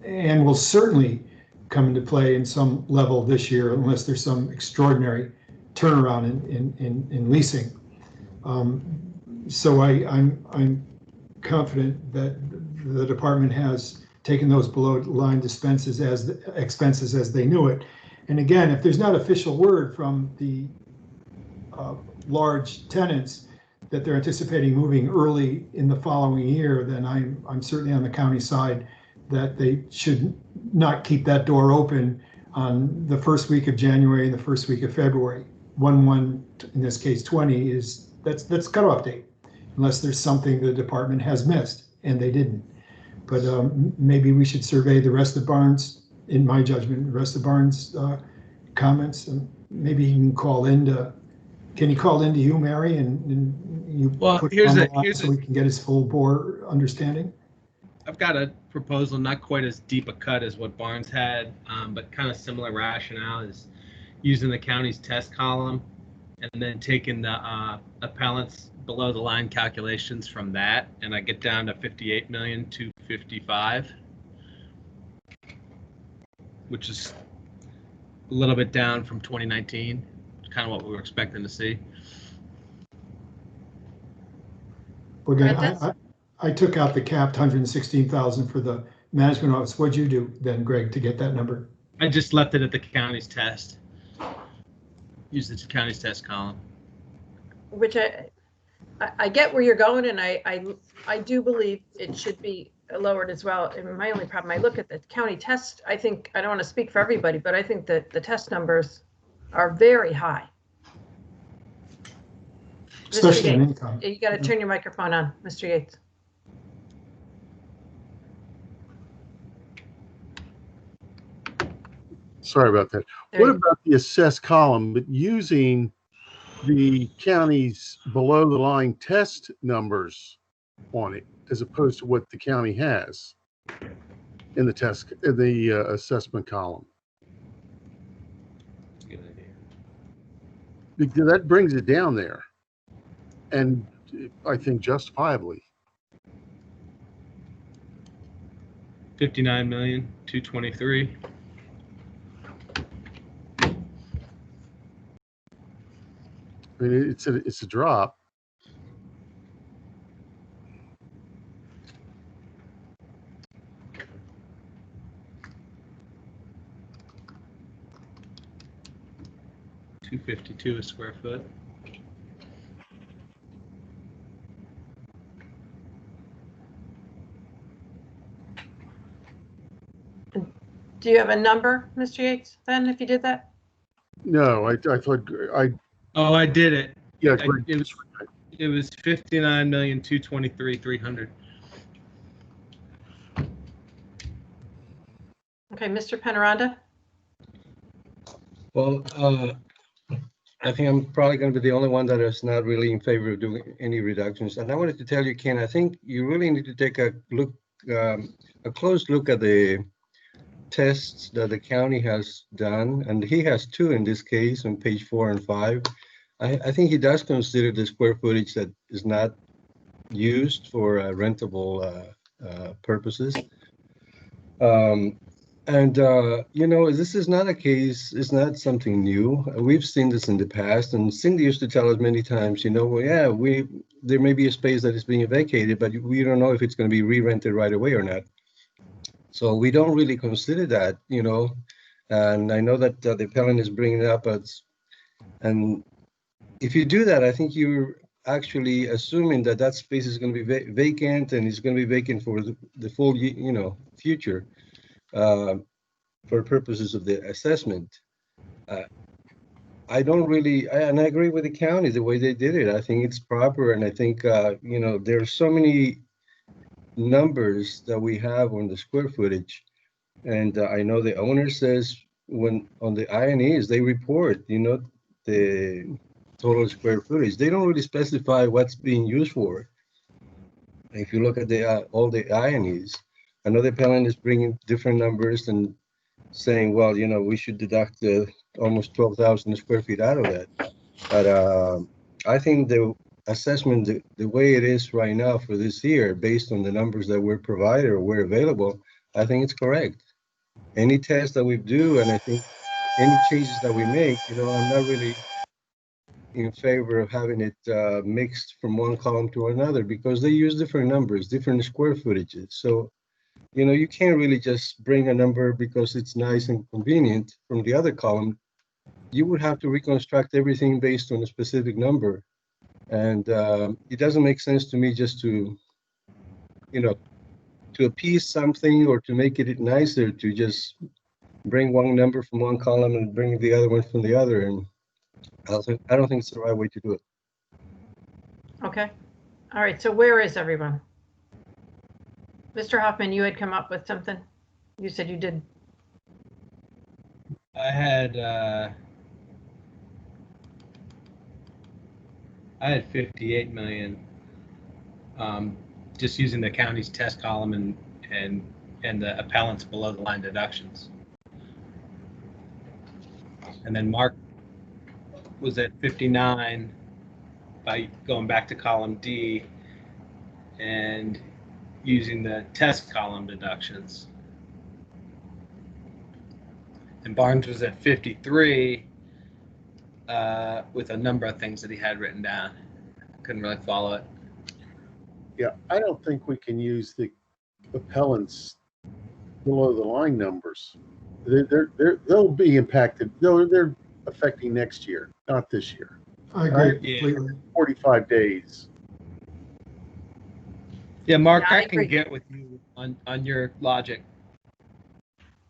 and will certainly come into play in some level this year unless there's some extraordinary turnaround in leasing. So I'm confident that the department has taken those below line expenses as they knew it. And again, if there's not official word from the large tenants that they're anticipating moving early in the following year, then I'm certainly on the county side that they should not keep that door open on the first week of January and the first week of February. 1/1, in this case 20, is that's cutoff date, unless there's something the department has missed, and they didn't. But maybe we should survey the rest of Barnes, in my judgment, the rest of Barnes' comments, and maybe he can call into. Can he call into you, Mary, and you put it on the line so we can get his full bore understanding? I've got a proposal, not quite as deep a cut as what Barnes had, but kind of similar rationale, is using the county's test column and then taking the appellant's below the line calculations from that, and I get down to 58,255,000, which is a little bit down from 2019, kind of what we were expecting to see. Well, again, I took out the capped 116,000 for the management office. What'd you do then, Greg, to get that number? I just left it at the county's test. Use the county's test column. Which I get where you're going, and I do believe it should be lowered as well. And my only problem, I look at the county test, I think, I don't want to speak for everybody, but I think that the test numbers are very high. Especially in income. You got to turn your microphone on, Mr. Yates. Sorry about that. What about the assessed column, but using the county's below the line test numbers on it, as opposed to what the county has in the test, the assessment column? Good idea. Because that brings it down there, and I think justifiably. 59,223,000. I mean, it's a drop. $252 a square foot. Do you have a number, Mr. Yates, then, if you did that? No, I thought Oh, I did it. yeah. It was 59,223,300. Okay, Mr. Penaranda? Well, I think I'm probably going to be the only one that is not really in favor of doing any reductions. And I wanted to tell you, Ken, I think you really need to take a look, a close look at the tests that the county has done, and he has two in this case on page 4 and 5. I think he does consider the square footage that is not used for rentable purposes. You know, this is not a case, it's not something new. We've seen this in the past, and Cindy used to tell us many times, you know, well, yeah, there may be a space that is being vacated, but we don't know if it's going to be re-rented right away or not. So we don't really consider that, you know, and I know that the appellant is bringing it up, and if you do that, I think you're actually assuming that that space is going to be vacant, and it's going to be vacant for the full, you know, future. For purposes of the assessment. I don't really, and I agree with the county, the way they did it. I think it's proper, and I think, you know, there are so many numbers that we have on the square footage. And I know the owner says when on the INEs, they report, you know, the total square footage. They don't really specify what's being used for. If you look at the all the INEs, I know the appellant is bringing different numbers and saying, well, you know, we should deduct almost 12,000 square feet out of that. But I think the assessment, the way it is right now for this year, based on the numbers that were provided or were available, I think it's correct. Any test that we do, and I think any changes that we make, you know, I'm not really in favor of having it mixed from one column to another, because they use different numbers, different square footages. So you know, you can't really just bring a number because it's nice and convenient from the other column. You would have to reconstruct everything based on a specific number. And it doesn't make sense to me just to, you know, to appease something or to make it nicer to just bring one number from one column and bring the other one from the other. And I don't think it's the right way to do it. Okay. All right. So where is everyone? Mr. Hoffman, you had come up with something. You said you did. I had 58 million, just using the county's test column and the appellant's below the line deductions. And then Mark was at 59 by going back to column D and using the test column deductions. And Barnes was at 53 with a number of things that he had written down. Couldn't really follow it. Yeah, I don't think we can use the appellants below the line numbers. They'll be impacted. They're affecting next year, not this year. I agree Yeah. completely. 45 days. Yeah, Mark, Yeah, I I can agree. get with you on your logic.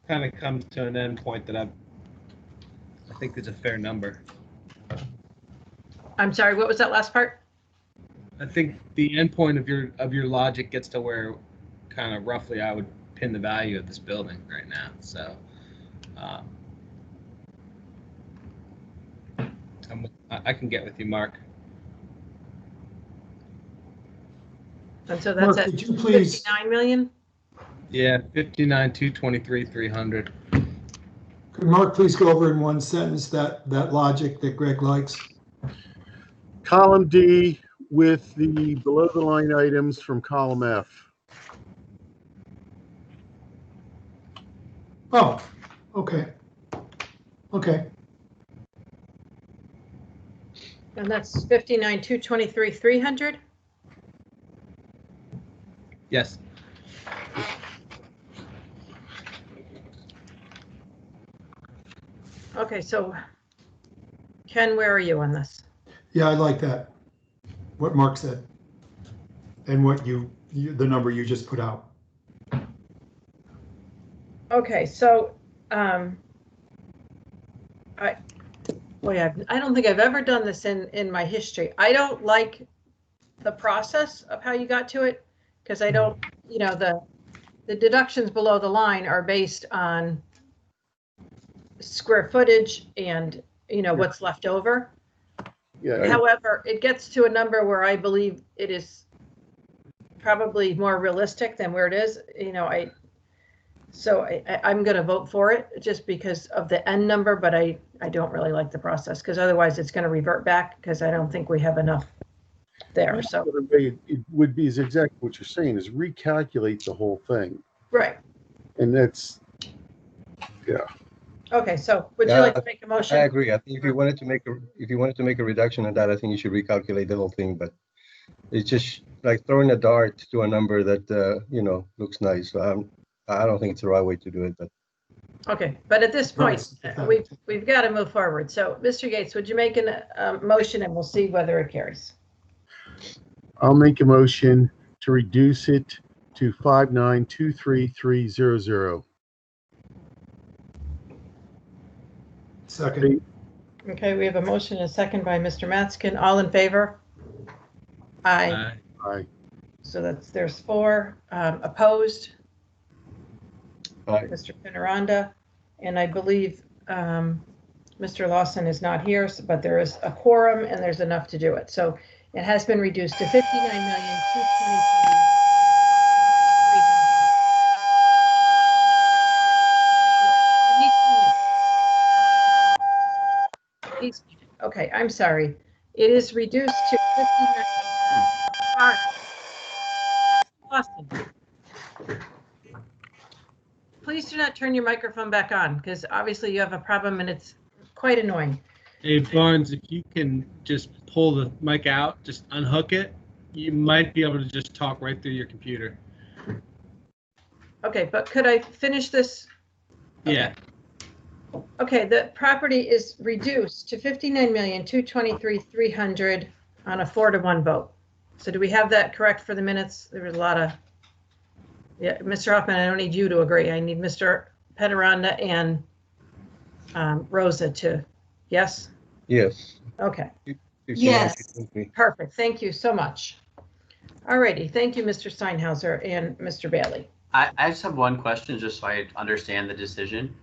Kind of comes to an end point that I think is a fair number. I'm sorry, what was that last part? I think the end point of your logic gets to where kind of roughly I would pin the value of this building right now. So I can get with you, Mark. And so that's Mark, at could you please, 59 million? Yeah, 59, 223, 300. could Mark please go over in one sentence that logic that Greg likes? Column D with the below the line items from column F. Oh, okay. Okay. And that's 59, 223, 300? Yes. Okay, so Ken, where are you on this? Yeah, I like that. What Mark said. And what the number you just put out. Okay, so I don't think I've ever done this in my history. I don't like the process of how you got to it, because I don't, you know, the deductions below the line are based on square footage and, you know, what's left over. Yeah, However, it gets to a number where I believe it is probably more realistic than where it is, you know, I'm going to vote for it just because of the end number, but I don't really like the process because otherwise it's going to revert back because I don't think we have enough there. So, it would be is exactly what you're saying, is recalculate the whole thing. right. And that's, Okay, so would you Yeah, like to make a I motion? agree. I think if you wanted to make a reduction on that, I think you should recalculate the whole thing, but it's just like throwing a dart to a number that, you know, looks nice. I don't think it's the right way to do it, but Okay, but at this point, Right. we've got to move forward. So, Mr. Gates, would you make a motion and we'll see whether it carries? I'll make a motion to reduce it to 59,233,000. Second. Okay, we have a motion and a second by Mr. Matskin. All in favor? Aye. Aye. So there's 4 opposed. Aye. Mr. Pinaranda, and I believe Mr. Lawson is not here, but there is a quorum and there's enough to do it. So it has been reduced to 59,223,000. Okay, I'm sorry. It is reduced to 59. Austin. Please do not turn your microphone back on because obviously you have a problem and it's quite annoying. Hey, Barnes, if you can just pull the mic out, just unhook it, you might be able to just talk right through your computer. Okay, but could I finish this? Yeah. Okay, the property is reduced to 59,223,300 on a 4-to-1 vote. So do we have that correct for the minutes? There was a lot of, yeah, Mr. Hoffman, I don't need you to agree. I need Mr. Pettiranda and Rosa to, yes? yes. Okay, Yes. perfect. Thank you so much. All righty, thank you, Mr. Steinhauser and Mr. Bailey. I just have one question, just so I understand the decision.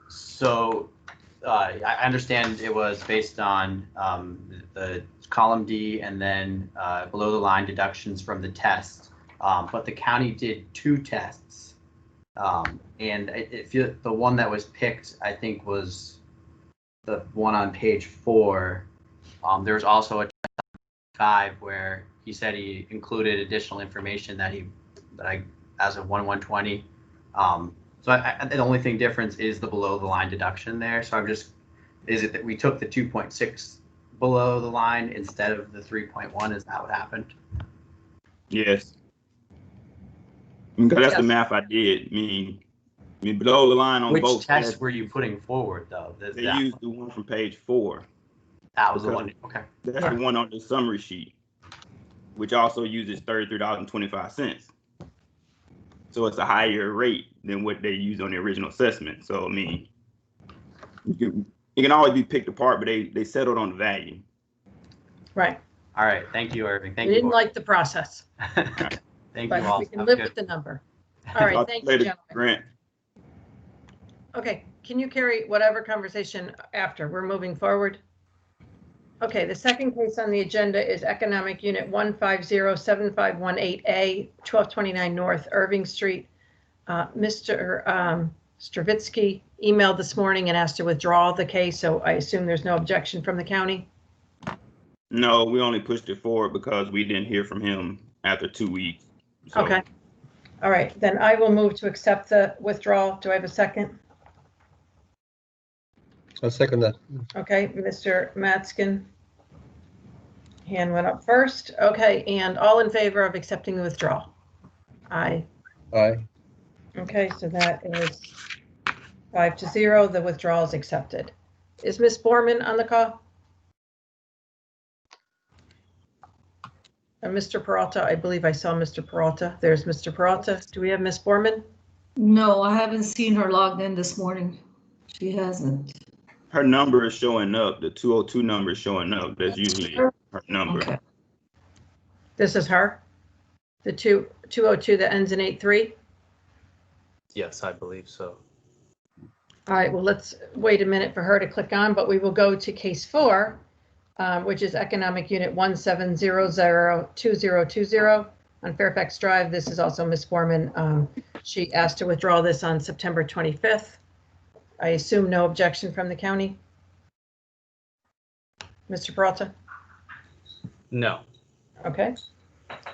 So I understand it was based on the column D and then below the line deductions from the test, but the county did 2 tests, and the one that was picked, I think, was the one on page 4. There was also a 5 where he said he included additional information that I as of 1/1/20. So the only thing difference is the below the line deduction there. So is it that we took the 2.6 below the line instead of the 3.1? Is that what happened? Yes. Because that's the Yes. math I did. I mean below the line on Which both. test were you putting forward though? They used the one from page 4. That was the one. Okay. That's the one on the summary sheet, which also uses $33.25. So it's a higher rate than what they used on the original assessment. So I mean, it can always be picked apart, but they settled on the value. Right. All right. Thank you, Irving. Thank We you. didn't like the process, Thank but you all. we can Have a live good- with the number. All right, thank you, Later, gentlemen. Grant. Okay, can you carry whatever conversation after? We're moving forward. Okay, the second case on the agenda is Economic Unit 1507518A, 1229 North Irving Street. Mr. Stravitsky emailed this morning and asked to withdraw the case, so I assume there's no objection from the county? No, we only pushed it forward because we didn't hear from him after 2 weeks. So, Okay. All right, then I will move to accept the withdrawal. Do I have a second? I'll second that. Okay, Mr. Matskin. Hand went up first. Okay, and all in favor of accepting the withdrawal? Aye. Aye. Okay, so that is 5-0. The withdrawal is accepted. Is Ms. Borman on the call? Mr. Peralta, I believe I saw Mr. Peralta. There's Mr. Peralta. Do we have Ms. Borman? No, I haven't seen her logged in this morning. She hasn't. her number is showing up. The 202 number is showing up. That's usually her number. Okay. This is her? The 202 that ends in 83? Yes, I believe so. All right, well, let's wait a minute for her to click on, but we will go to case 4, which is Economic Unit 17002020 on Fairfax Drive. This is also Ms. Foreman. She asked to withdraw this on September 25th. I assume no objection from the county. Mr. Peralta? No. Okay.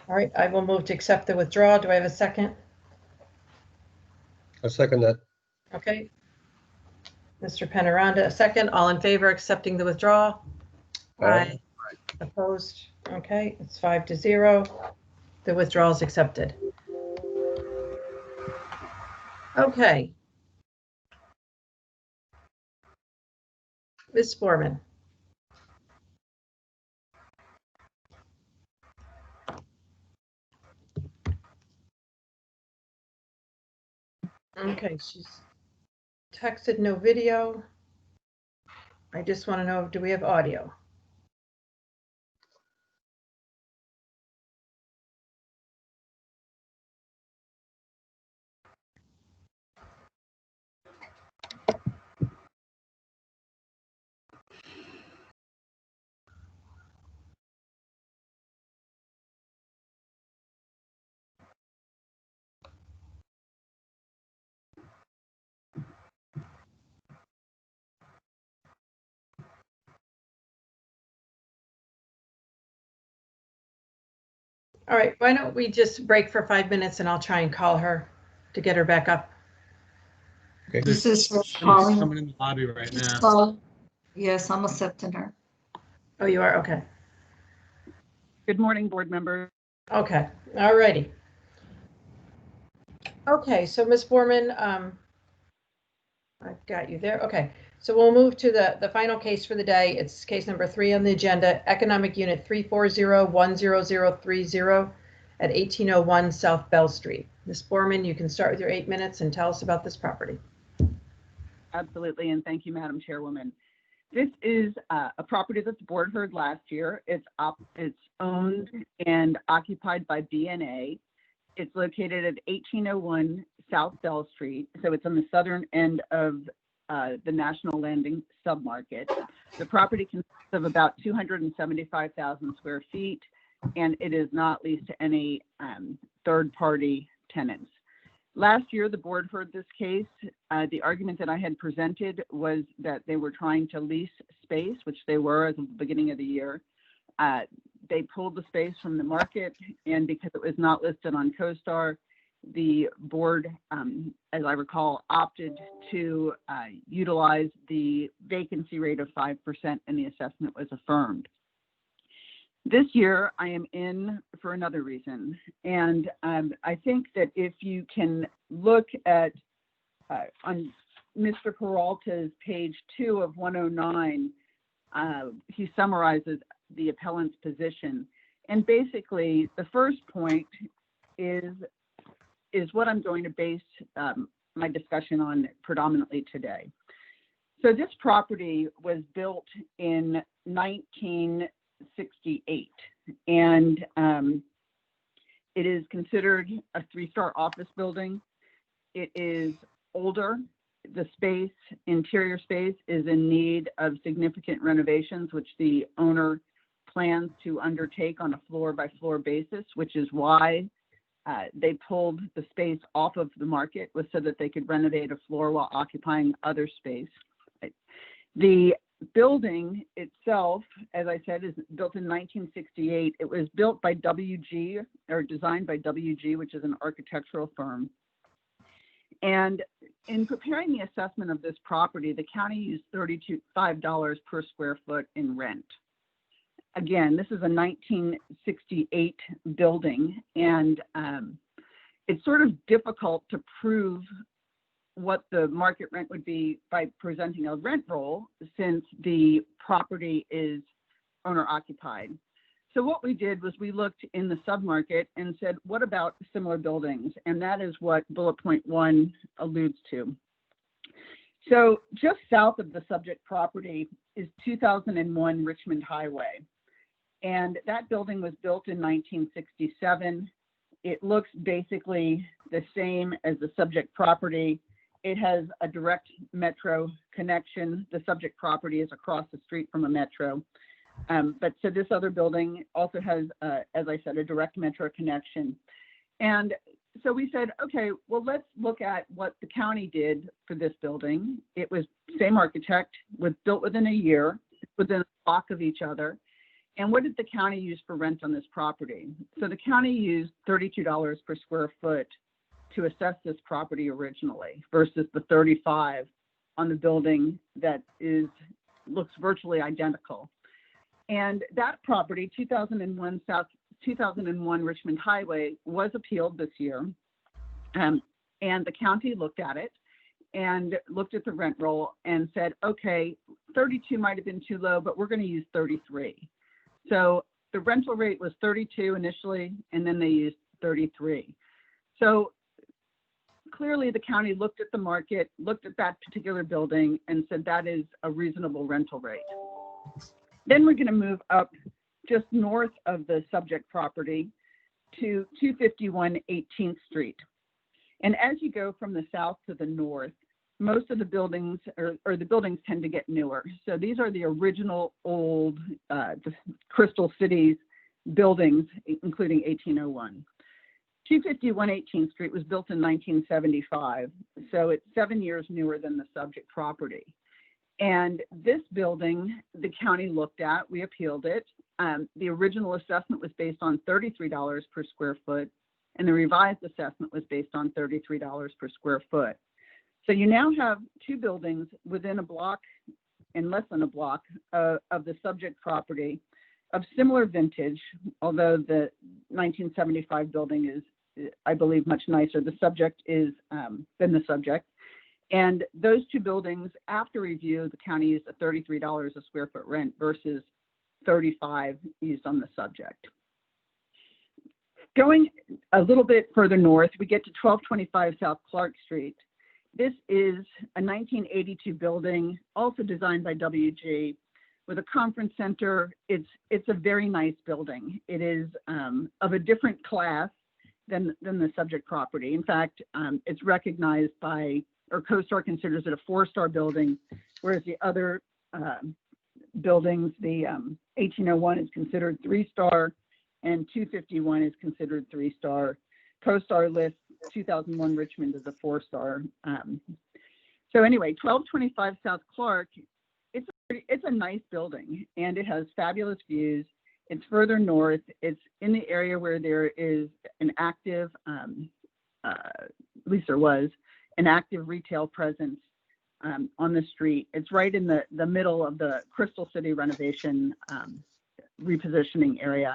All right, I will move to accept the withdrawal. Do I have a second? I second that. Okay. Mr. Penaranda, a second. All in favor accepting the withdrawal? Aye. Opposed? Okay, it's 5-0. The withdrawal is accepted. Okay. Ms. Foreman. Okay, she's texted no video. I just want to know, do we have audio? All right, why don't we just break for 5 minutes and I'll try and call her to get her back up. This is Someone calling. in the lobby right now. Call. Yes, I'm accepting her. Oh, you are? Okay. Good morning, board members. Okay, all righty. Okay, so Ms. Foreman, I've got you there. Okay, so we'll move to the final case for the day. It's case number 3 on the agenda, Economic Unit 340-10030 at 1801 South Bell Street. Ms. Foreman, you can start with your 8 minutes and tell us about this property. Absolutely, and thank you, Madam Chairwoman. This is a property that the board heard last year. It's owned and occupied by BNA. It's located at 1801 South Bell Street, so it's on the southern end of the National Landing submarket. The property consists of about 275,000 square feet, and it is not leased to any third-party tenants. Last year, the board heard this case. The argument that I had presented was that they were trying to lease space, which they were at the beginning of the year. They pulled the space from the market, and because it was not listed on CoStar, the board, as I recall, opted to utilize the vacancy rate of 5%, and the assessment was affirmed. This year, I am in for another reason, and I think that if you can look at on Mr. Peralta's page 2 of 109, he summarizes the appellant's position, and basically the first point is what I'm going to base my discussion on predominantly today. So this property was built in 1968, and it is considered a 3-star office building. It is older. The space, interior space, is in need of significant renovations, which the owner plans to undertake on a floor-by-floor basis, which is why they pulled the space off of the market, was so that they could renovate a floor while occupying other space. The building itself, as I said, is built in 1968. It was built by WG, or designed by WG, which is an architectural firm. And in preparing the assessment of this property, the county used $35 per square foot in rent. Again, this is a 1968 building, and it's sort of difficult to prove what the market rent would be by presenting a rent roll, since the property is owner occupied. So what we did was we looked in the submarket and said, what about similar buildings? And that is what bullet point 1 alludes to. So just south of the subject property is 2001 Richmond Highway. And that building was built in 1967. It looks basically the same as the subject property. It has a direct metro connection. The subject property is across the street from a metro. But so this other building also has, as I said, a direct metro connection. And so we said, okay, well, let's look at what the county did for this building. It was same architect, was built within a year, within a block of each other. And what did the county use for rent on this property? So the county used $32 per square foot to assess this property originally versus the 35 on the building that looks virtually identical. And that property, 2001 Richmond Highway, was appealed this year. And the county looked at it and looked at the rent roll and said, okay, 32 might have been too low, but we're going to use 33. So the rental rate was 32 initially, and then they used 33. So clearly the county looked at the market, looked at that particular building and said that is a reasonable rental rate. Then we're going to move up just north of the subject property to 251 18th Street. And as you go from the south to the north, most of the buildings or the buildings tend to get newer. So these are the original old the Crystal Cities buildings, including 1801. 251 18th Street was built in 1975, so it's 7 years newer than the subject property. And this building, the county looked at, we appealed it. The original assessment was based on $33 per square foot, and the revised assessment was based on $33 per square foot. So you now have two buildings within a block and less than a block of the subject property of similar vintage, although the 1975 building is, I believe, much nicer. The subject is than the subject. And those two buildings, after review, the county used a $33 a square foot rent versus $35 used on the subject. Going a little bit further north, we get to 1225 South Clark Street. This is a 1982 building, also designed by WG, with a conference center. It's a very nice building. It is of a different class than the subject property. In fact, it's recognized by, or CoStar considers it a 4-star building, whereas the other buildings, the 1801 is considered 3-star and 251 is considered 3-star. CoStar lists 2001 Richmond as a 4-star. So anyway, 1225 South Clark, it's a nice building and it has fabulous views. It's further north. It's in the area where there is an active, at least there was, an active retail presence on the street. It's right in the middle of the Crystal City renovation repositioning area.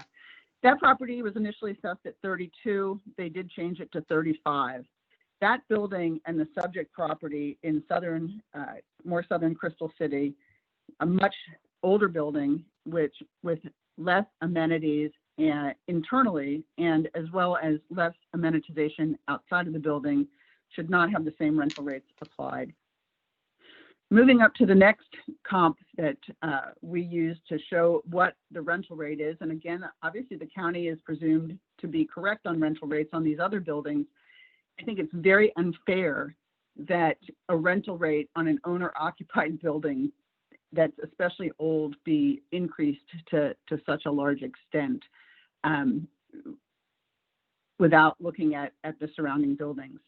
That property was initially assessed at 32. They did change it to 35. That building and the subject property in more southern Crystal City, a much older building, with less amenities internally, and as well as less amenitization outside of the building, should not have the same rental rates applied. Moving up to the next comp that we use to show what the rental rate is, and again, obviously the county is presumed to be correct on rental rates on these other buildings. I think it's very unfair that a rental rate on an owner-occupied building that's especially old be increased to such a large extent without looking at the surrounding buildings.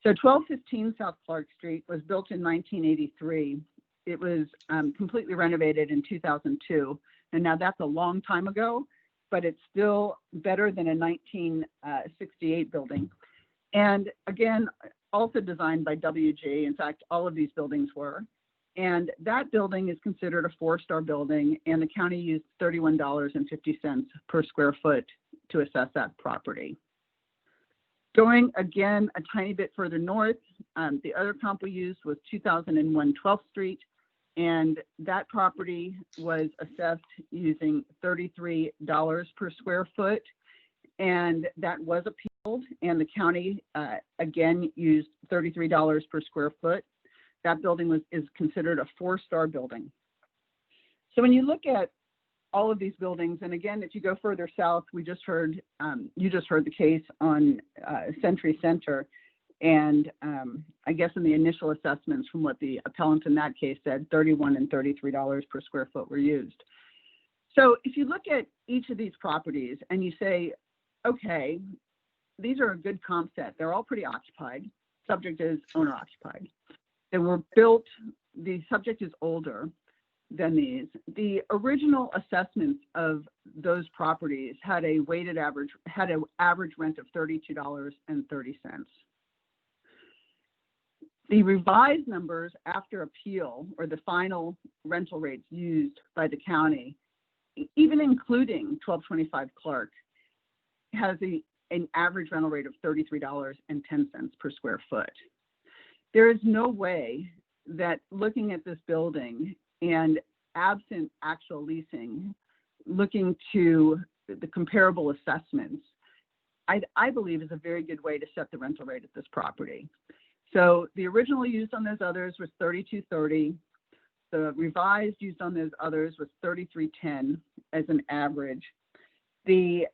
So 1215 South Clark Street was built in 1983. It was completely renovated in 2002. And now that's a long time ago, but it's still better than a 1968 building. And again, also designed by WG. In fact, all of these buildings were. And that building is considered a 4-star building, and the county used $31.50 per square foot to assess that property. Going again a tiny bit further north, the other comp we used was 2001 12th Street, and that property was assessed using $33 per square foot, and that was appealed, and the county again used $33 per square foot. That building is considered a 4-star building. So when you look at all of these buildings, and again, if you go further south, we just heard, you just heard the case on Century Center, and I guess in the initial assessments from what the appellant in that case said, $31 and $33 per square foot were used. So if you look at each of these properties and you say, okay, these are a good comp set. They're all pretty occupied. Subject is owner occupied. They were built, the subject is older than these. The original assessments of those properties had an average rent of $32.30. The revised numbers after appeal, or the final rental rates used by the county, even including 1225 Clark, has an average rental rate of $33.10 per square foot. There is no way that looking at this building and absent actual leasing, looking to the comparable assessments, I believe is a very good way to set the rental rate at this property. So the original used on those others was $32.30. The revised used on those others was $33.10 as an average. The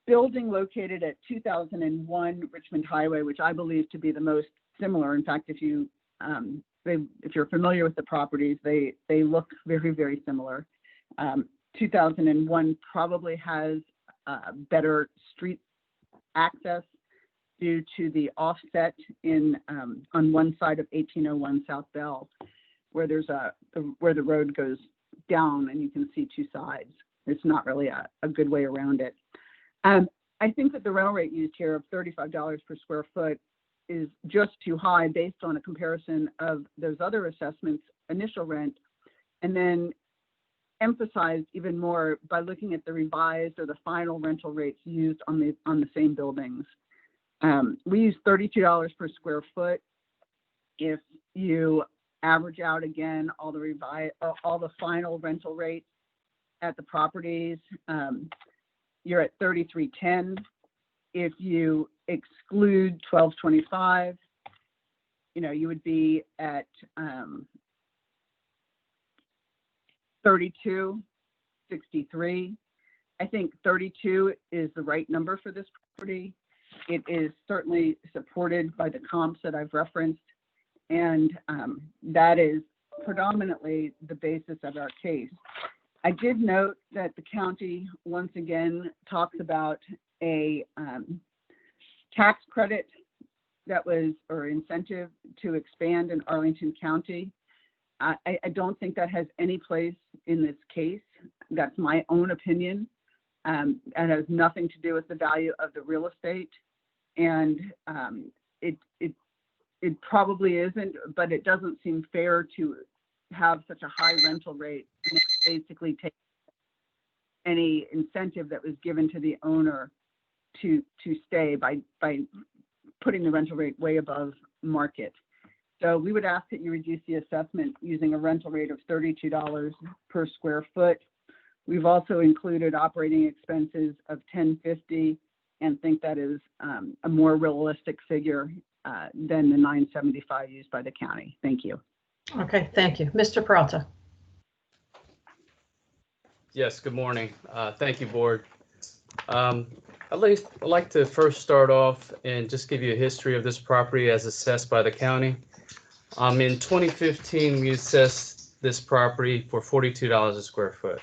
building located at 2001 Richmond Highway, which I believe to be the most similar. In fact, if you're familiar with the properties, they look very, very similar. 2001 probably has better street access due to the offset on one side of 1801 South Bell, where where the road goes down and you can see two sides. It's not really a good way around it. I think that the rental rate used here of $35 per square foot is just too high based on a comparison of those other assessments, initial rent, and then emphasized even more by looking at the revised or the final rental rates used on the same buildings. We use $32 per square foot. If you average out again all the final rental rates at the properties, you're at $33.10. If you exclude 1225, you would be at $32.63. I think 32 is the right number for this property. It is certainly supported by the comps that I've referenced, and that is predominantly the basis of our case. I did note that the county once again talks about a tax credit or incentive to expand in Arlington County. I don't think that has any place in this case. That's my own opinion. It has nothing to do with the value of the real estate, and it probably isn't, but it doesn't seem fair to have such a high rental rate and basically take any incentive that was given to the owner to stay by putting the rental rate way above market. So we would ask that you reduce the assessment using a rental rate of $32 per square foot. We've also included operating expenses of $10.50 and think that is a more realistic figure than the $9.75 used by the county. Thank you. Okay, thank you. Mr. Peralta. Yes, good morning. Thank you, board. I'd like to first start off and just give you a history of this property as assessed by the county. In 2015, we assessed this property for $42 a square foot.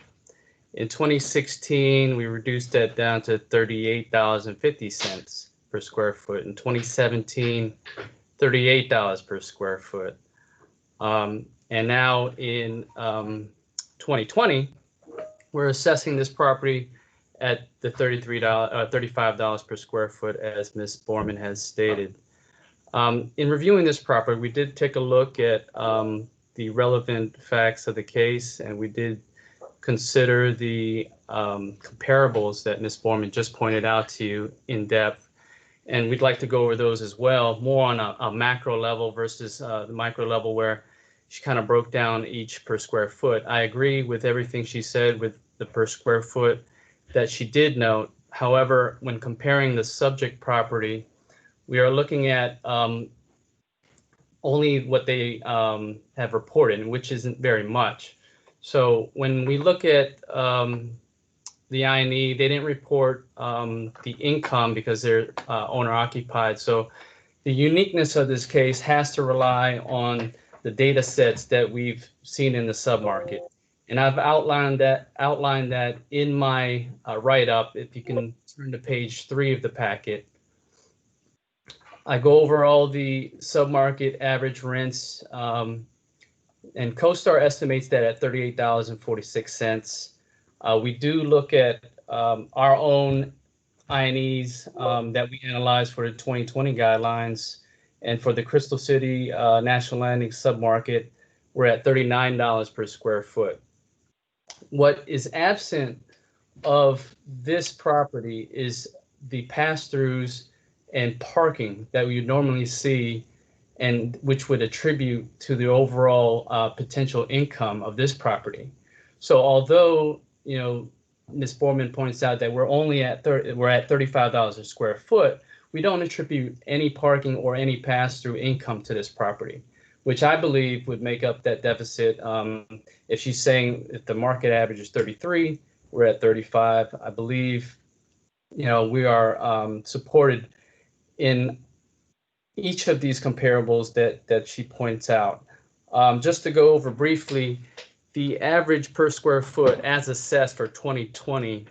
In 2016, we reduced that down to $38.50 per square foot. In 2017, $38 per square foot. And now in 2020, we're assessing this property at the $35 per square foot, as Ms. Borman has stated. In reviewing this property, we did take a look at the relevant facts of the case, and we did consider the comparables that Ms. Borman just pointed out to you in depth. And we'd like to go over those as well, more on a macro level versus the micro level, where she kind of broke down each per square foot. I agree with everything she said with the per square foot that she did note. However, when comparing the subject property, we are looking at only what they have reported, which isn't very much. So when we look at the INE, they didn't report the income because they're owner occupied. So the uniqueness of this case has to rely on the data sets that we've seen in the submarket. And I've outlined that in my write-up. If you can turn to page 3 of the packet, I go over all the submarket average rents, and CoStar estimates that at $38.46. We do look at our own INEs that we analyzed for the 2020 guidelines, and for the Crystal City National Landing submarket, we're at $39 per square foot. What is absent of this property is the pass-throughs and parking that we would normally see, and which would attribute to the overall potential income of this property. So although, you know, Ms. Borman points out that we're at $35 a square foot, we don't attribute any parking or any pass-through income to this property, which I believe would make up that deficit. If she's saying if the market average is 33, we're at 35. I believe, you know, we are supported in each of these comparables that she points out. Just to go over briefly, the average per square foot as assessed for 2020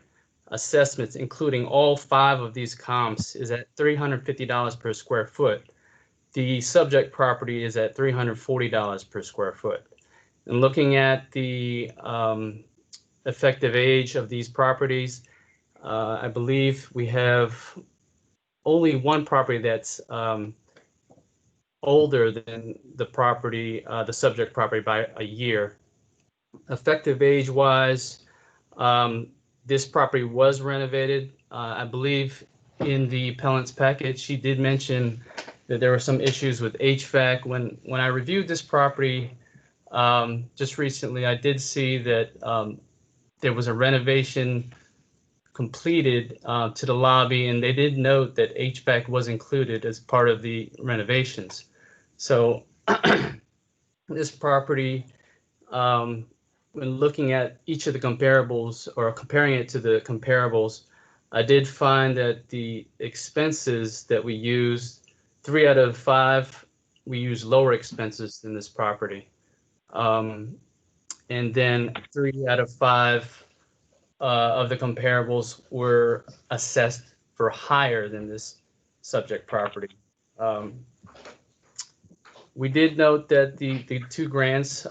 assessments, including all 5 of these comps, is at $350 per square foot. The subject property is at $340 per square foot. And looking at the effective age of these properties, I believe we have only one property that's older than the property, the subject property, by a year. Effective age-wise, this property was renovated. I believe in the appellant's package, she did mention that there were some issues with HVAC. When I reviewed this property just recently, I did see that there was a renovation completed to the lobby, and they did note that HVAC was included as part of the renovations. So this property, when looking at each of the comparables or comparing it to the comparables, I did find that the expenses that we used, 3 out of 5, we used lower expenses than this property. And then 3 out of 5 of the comparables were assessed for higher than this subject property. We did note that the 2 grants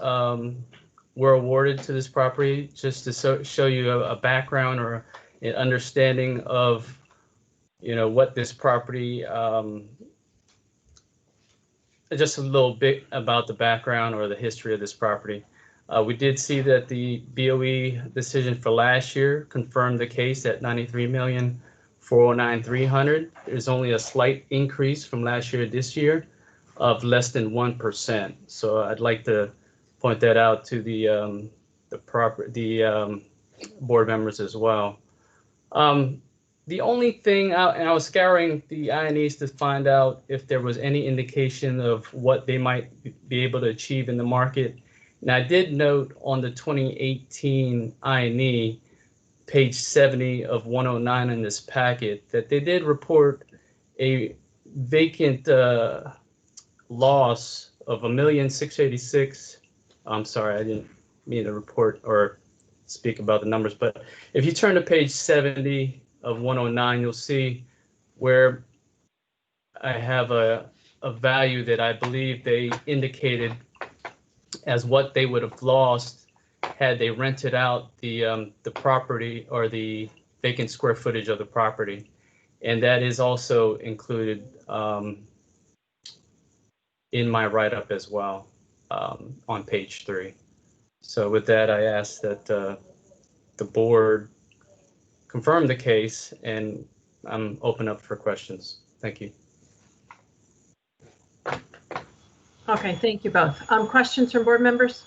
were awarded to this property, just to show you a background or an understanding of, you know, what this property, just a little bit about the background or the history of this property. We did see that the BOE decision for last year confirmed the case at $93,409,300. There's only a slight increase from last year to this year of less than 1%. So I'd like to point that out to the board members as well. The only thing, and I was scouring the INEs to find out if there was any indication of what they might be able to achieve in the market. And I did note on the 2018 INE, page 70 of 109 in this packet, that they did report a vacant loss of $1,686,000. I'm sorry, I didn't mean to report or speak about the numbers, but if you turn to page 70 of 109, you'll see where I have a value that I believe they indicated as what they would have lost had they rented out the property or the vacant square footage of the property. And that is also included in my write-up as well on page 3. So with that, I ask that the board confirm the case, and I'm open up for questions. Thank you. Okay, thank you both. Questions from board members?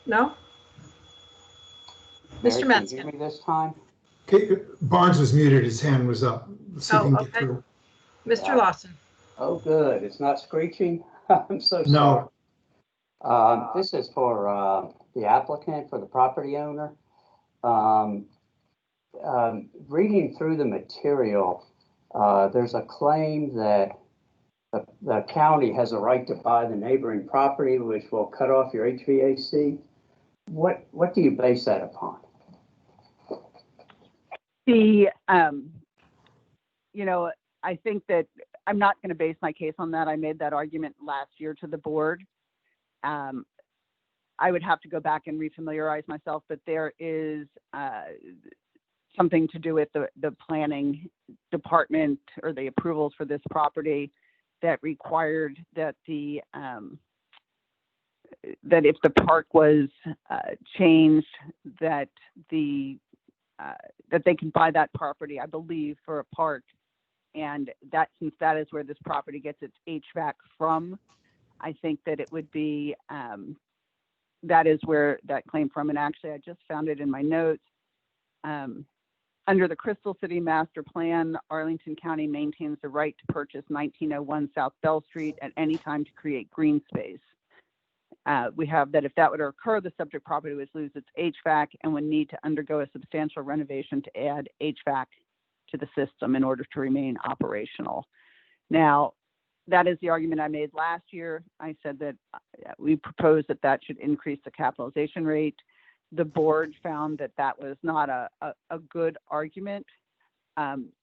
No? Mr. Mary, can you hear Metzger. me this time? Okay, Barnes was muted, his hand was up. Let's see if we can get okay. through. Mr. Lawson. Oh, good. It's not screeching. I'm so sorry. No. This is for the applicant, for the property owner. Reading through the material, there's a claim that the county has a right to buy the neighboring property, which will cut off your HVAC. What do you base that upon? The, you know, I think that I'm not going to base my case on that. I made that argument last year to the board. I would have to go back and refamiliarize myself, but there is something to do with the planning department or the approvals for this property that required that the that if the park was changed, that that they can buy that property, I believe, for a park, and that since that is where this property gets its HVAC from, I think that it would be that is where that claim from. And actually, I just found it in my notes. Under the Crystal City Master Plan, Arlington County maintains the right to purchase 1901 South Bell Street at any time to create green space. We have that if that would occur, the subject property would lose its HVAC and would need to undergo a substantial renovation to add HVAC to the system in order to remain operational. Now, that is the argument I made last year. I said that we proposed that that should increase the capitalization rate. The board found that that was not a good argument.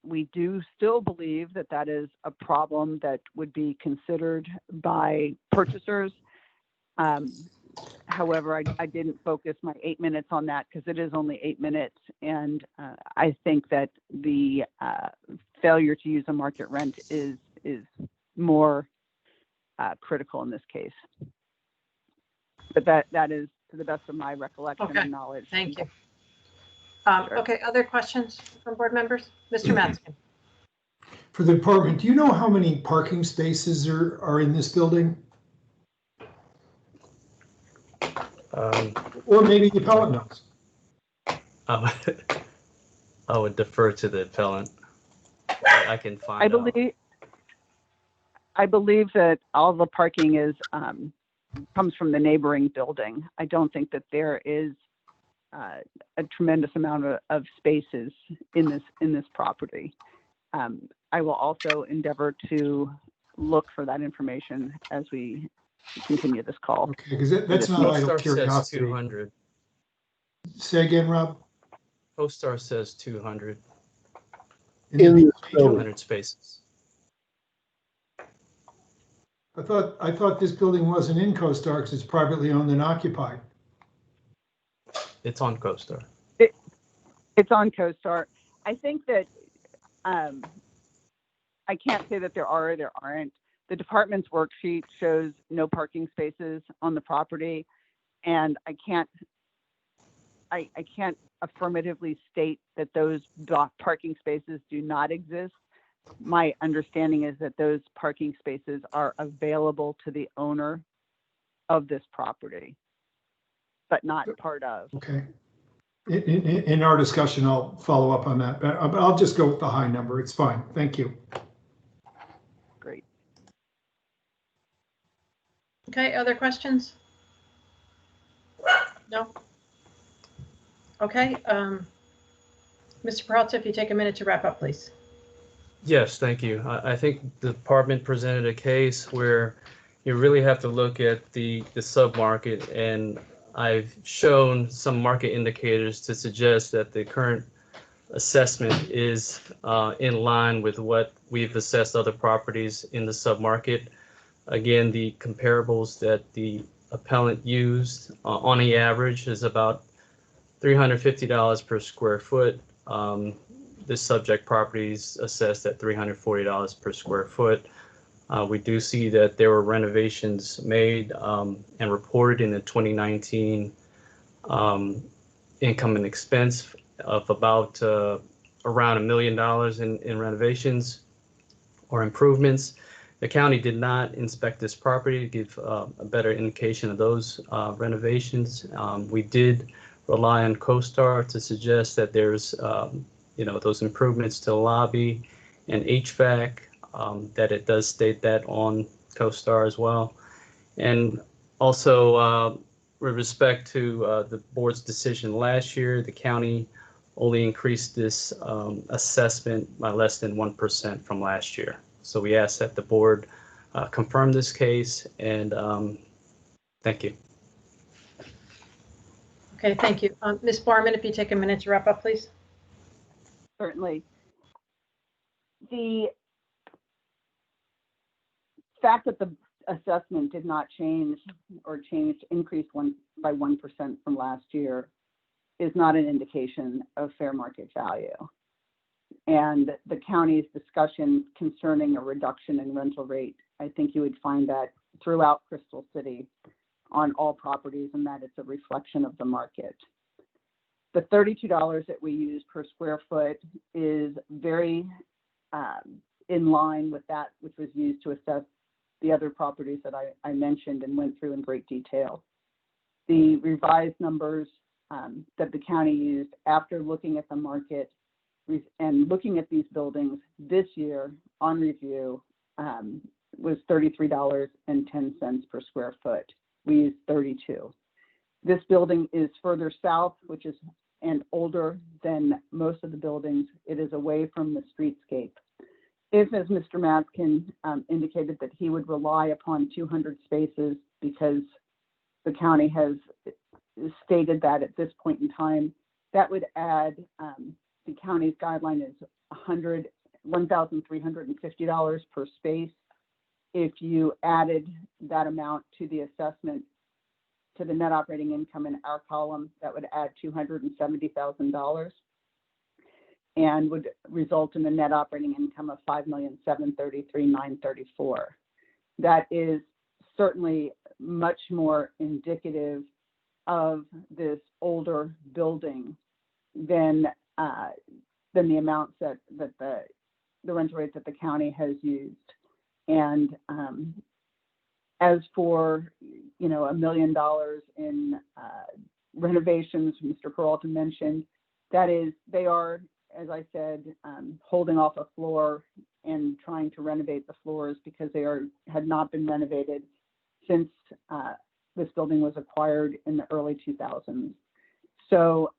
We do still believe that that is a problem that would be considered by purchasers. However, I didn't focus my 8 minutes on that because it is only 8 minutes. And I think that the failure to use a market rent is more critical in this case. But that is to the best of my recollection and knowledge. Thank you. Okay, other questions from board members? Mr. Matzkin. For the department, do you know how many parking spaces are in this building? Or maybe the appellant knows. I would defer to the appellant. I can find out. I believe that all the parking is comes from the neighboring building. I don't think that there is a tremendous amount of spaces in this property. I will also endeavor to look for that information as we continue this call. Okay, because that's not out of curiosity. 200. Say again, Rob. CoStar says 200. In this building. 200 spaces. I thought this building wasn't in CoStar because it's privately owned and occupied. It's on CoStar. It's on CoStar. I think that I can't say that there are or there aren't. The department's worksheet shows no parking spaces on the property, and I can't affirmatively state that those parking spaces do not exist. My understanding is that those parking spaces are available to the owner of this property, but not part of. Okay. In our discussion, I'll follow up on that, but I'll just go with the high number. It's fine. Thank you. Great. Okay, other questions? No? Okay, Mr. Peralta, if you take a minute to wrap up, please. Yes, thank you. I think the department presented a case where you really have to look at the sub-market, and I've shown some market indicators to suggest that the current assessment is in line with what we've assessed other properties in the sub-market. Again, the comparables that the appellant used on the average is about $350 per square foot. This subject property is assessed at $340 per square foot. We do see that there were renovations made and reported in the 2019 income and expense of about around $1 million in renovations or improvements. The county did not inspect this property to give a better indication of those renovations. We did rely on CoStar to suggest that there's those improvements to the lobby and HVAC, that it does state that on CoStar as well. And also with respect to the board's decision last year, the county only increased this assessment by less than 1% from last year. So we ask that the board confirm this case, and thank you. Okay, thank you. Ms. Barman, if you take a minute to wrap up, please. Certainly. The fact that the assessment did not change or increase by 1% from last year is not an indication of fair market value. And the county's discussion concerning a reduction in rental rate, I think you would find that throughout Crystal City on all properties, and that it's a reflection of the market. The $32 that we use per square foot is very in line with that which was used to assess the other properties that I mentioned and went through in great detail. The revised numbers that the county used after looking at the market and looking at these buildings this year on review was $33.10 per square foot. We used 32. This building is further south, which is and older than most of the buildings. It is away from the streetscape. If, as Mr. Matzkin indicated, that he would rely upon 200 spaces because the county has stated that at this point in time, that would add, the county's guideline is $1,350 per space. If you added that amount to the assessment, to the net operating income in our column, that would add $270,000 and would result in a net operating income of $5,733,934. That is certainly much more indicative of this older building than the amounts that the rental rate that the county has used. And as for, you know, $1 million in renovations, Mr. Peralta mentioned, that is, they are, as I said, holding off a floor and trying to renovate the floors because they had not been renovated since this building was acquired in the early 2000s. So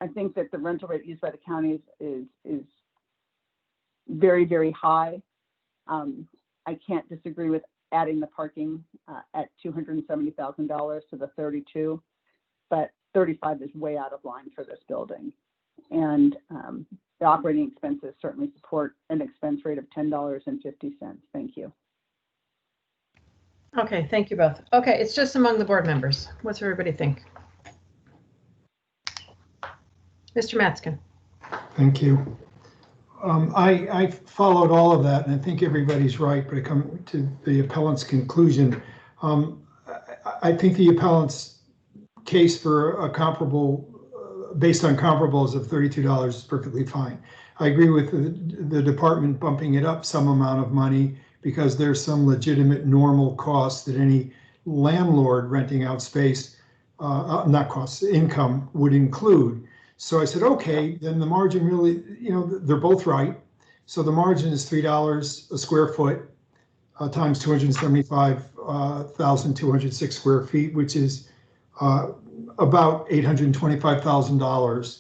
I think that the rental rate used by the counties is very, very high. I can't disagree with adding the parking at $270,000 to the 32, but 35 is way out of line for this building. And the operating expenses certainly support an expense rate of $10.50. Thank you. Okay, thank you both. Okay, it's just among the board members. What's everybody think? Mr. Matzkin. Thank you. I followed all of that, and I think everybody's right, but I come to the appellant's conclusion. I think the appellant's case for a comparable, based on comparables of $32 is perfectly fine. I agree with the department bumping it up some amount of money because there's some legitimate normal costs that any landlord renting out space, not costs, income would include. So I said, okay, then the margin really, you know, they're both right. So the margin is $3 a square foot times 275,206 square feet, which is about $825,000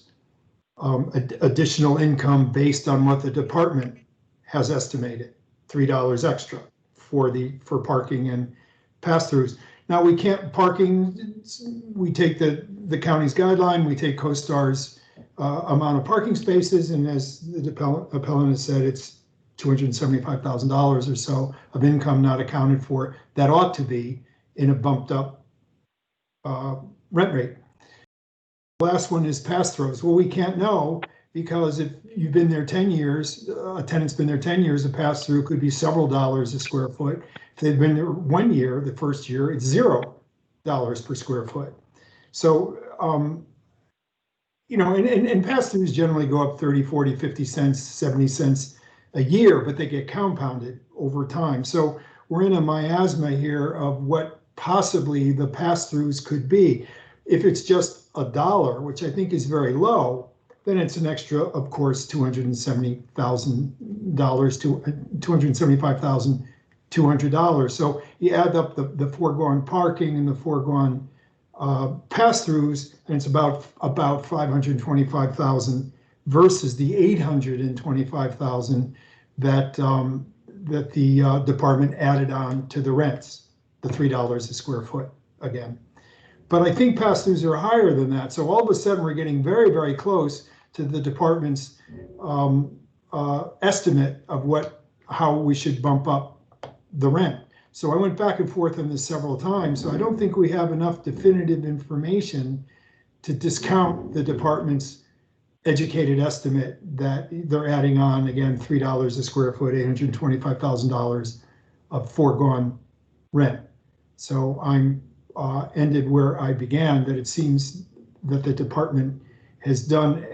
additional income based on what the department has estimated, $3 extra for parking and pass-throughs. Now we can't parking, we take the county's guideline, we take CoStar's amount of parking spaces, and as the appellant has said, it's $275,000 or so of income not accounted for. That ought to be in a bumped up rent rate. The last one is pass-throughs. Well, we can't know because if you've been there 10 years, a tenant's been there 10 years, a pass-through could be several dollars a square foot. If they've been there 1 year, the first year, it's $0 per square foot. So, you know, and pass-throughs generally go up 30, 40, 50 cents, 70 cents a year, but they get compounded over time. So we're in a miasma here of what possibly the pass-throughs could be. If it's just $1, which I think is very low, then it's an extra, of course, $275,000 to $275,200. So you add up the foregone parking and the foregone pass-throughs, and it's about $525,000 versus the $825,000 that that the department added on to the rents, the $3 a square foot again. But I think past dues are higher than that. So all of a sudden, we're getting very, very close to the department's estimate of how we should bump up the rent. So I went back and forth on this several times. So I don't think we have enough definitive information to discount the department's educated estimate that they're adding on, again, $3 a square foot, $825,000 of foregone rent. So I'm ended where I began, that it seems that the department has done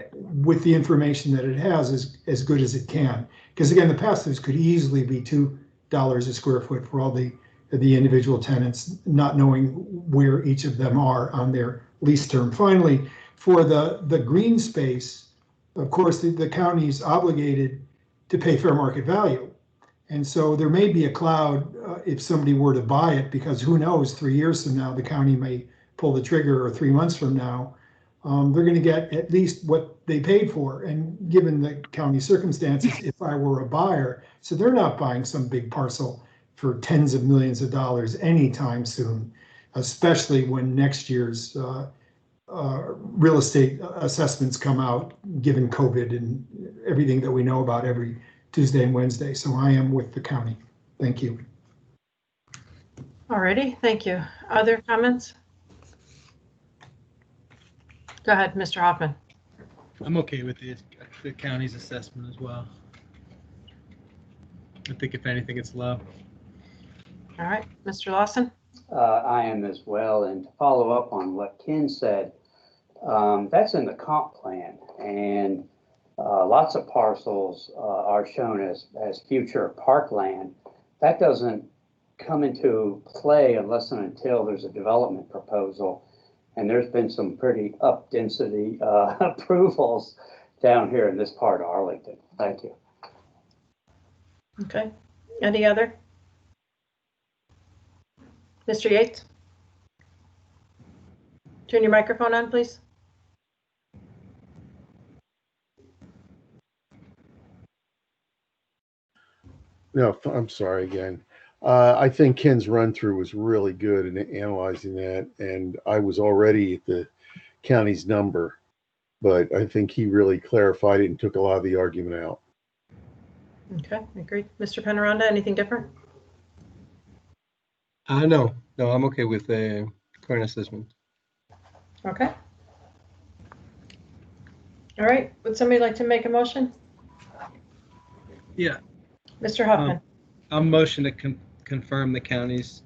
with the information that it has as good as it can. Because again, the pass-throughs could easily be $2 a square foot for all the individual tenants, not knowing where each of them are on their lease term. Finally, for the green space, of course, the county is obligated to pay fair market value. And so there may be a cloud if somebody were to buy it, because who knows, 3 years from now, the county may pull the trigger, or 3 months from now, they're going to get at least what they paid for. And given the county circumstances, if I were a buyer, so they're not buying some big parcel for tens of millions of dollars anytime soon, especially when next year's real estate assessments come out, given COVID and everything that we know about every Tuesday and Wednesday. So I am with the county. Thank you. Alrighty, thank you. Other comments? Go ahead, Mr. Hoffman. I'm okay with the county's assessment as well. I think if anything, it's low. All right, Mr. Lawson. I am as well. And to follow up on what Ken said, that's in the comp plan, and lots of parcels are shown as future parkland. That doesn't come into play unless and until there's a development proposal. And there's been some pretty up density approvals down here in this part of Arlington. Thank you. Okay. Any other? Mr. Yates? Turn your microphone on, please. No, I'm sorry again. I think Ken's run through was really good in analyzing that, and I was already at the county's number, but I think he really clarified it and took a lot of the argument out. Okay, agreed. Mr. Penaranda, anything different? No, I'm okay with the current assessment. Okay. All right, would somebody like to make a motion? Yeah. Mr. Hoffman. I'm motion to confirm the county's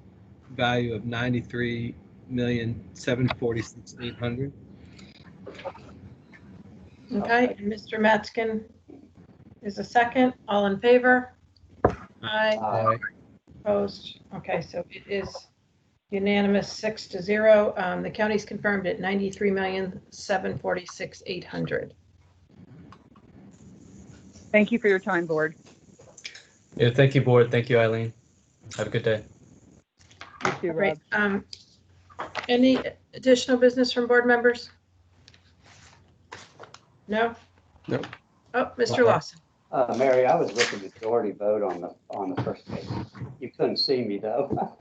value of $93,746,800. Okay, and Mr. Matskin is a second. All in favor? Aye. Aye. Opposed? Okay, so it is unanimous, 6-0. The county's confirmed at $93,746,800. Thank you for your time, board. Yeah, thank you, board. Thank you, Eileen. Have a good day. You too, Great. Rob. Any additional business from board members? No? No. Oh, Mr. Lawson. Mary, I was looking at majority vote on the first page. You couldn't see me though.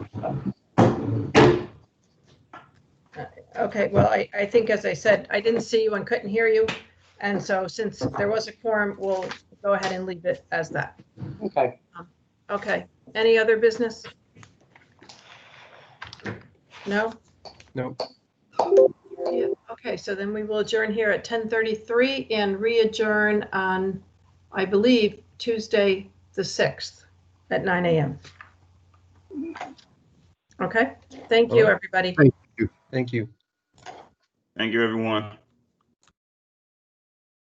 Okay, well, I think, as I said, I didn't see you and couldn't hear you. And so since there was a quorum, we'll go ahead and leave it as that. Okay. Okay, any other business? No? No. Yeah. Okay, so then we will adjourn here at 10:33 and re-adjourn on, I believe, Tuesday, the 6th at 9 a.m. Okay, thank you, everybody. Thank you. Thank you. Thank you, everyone.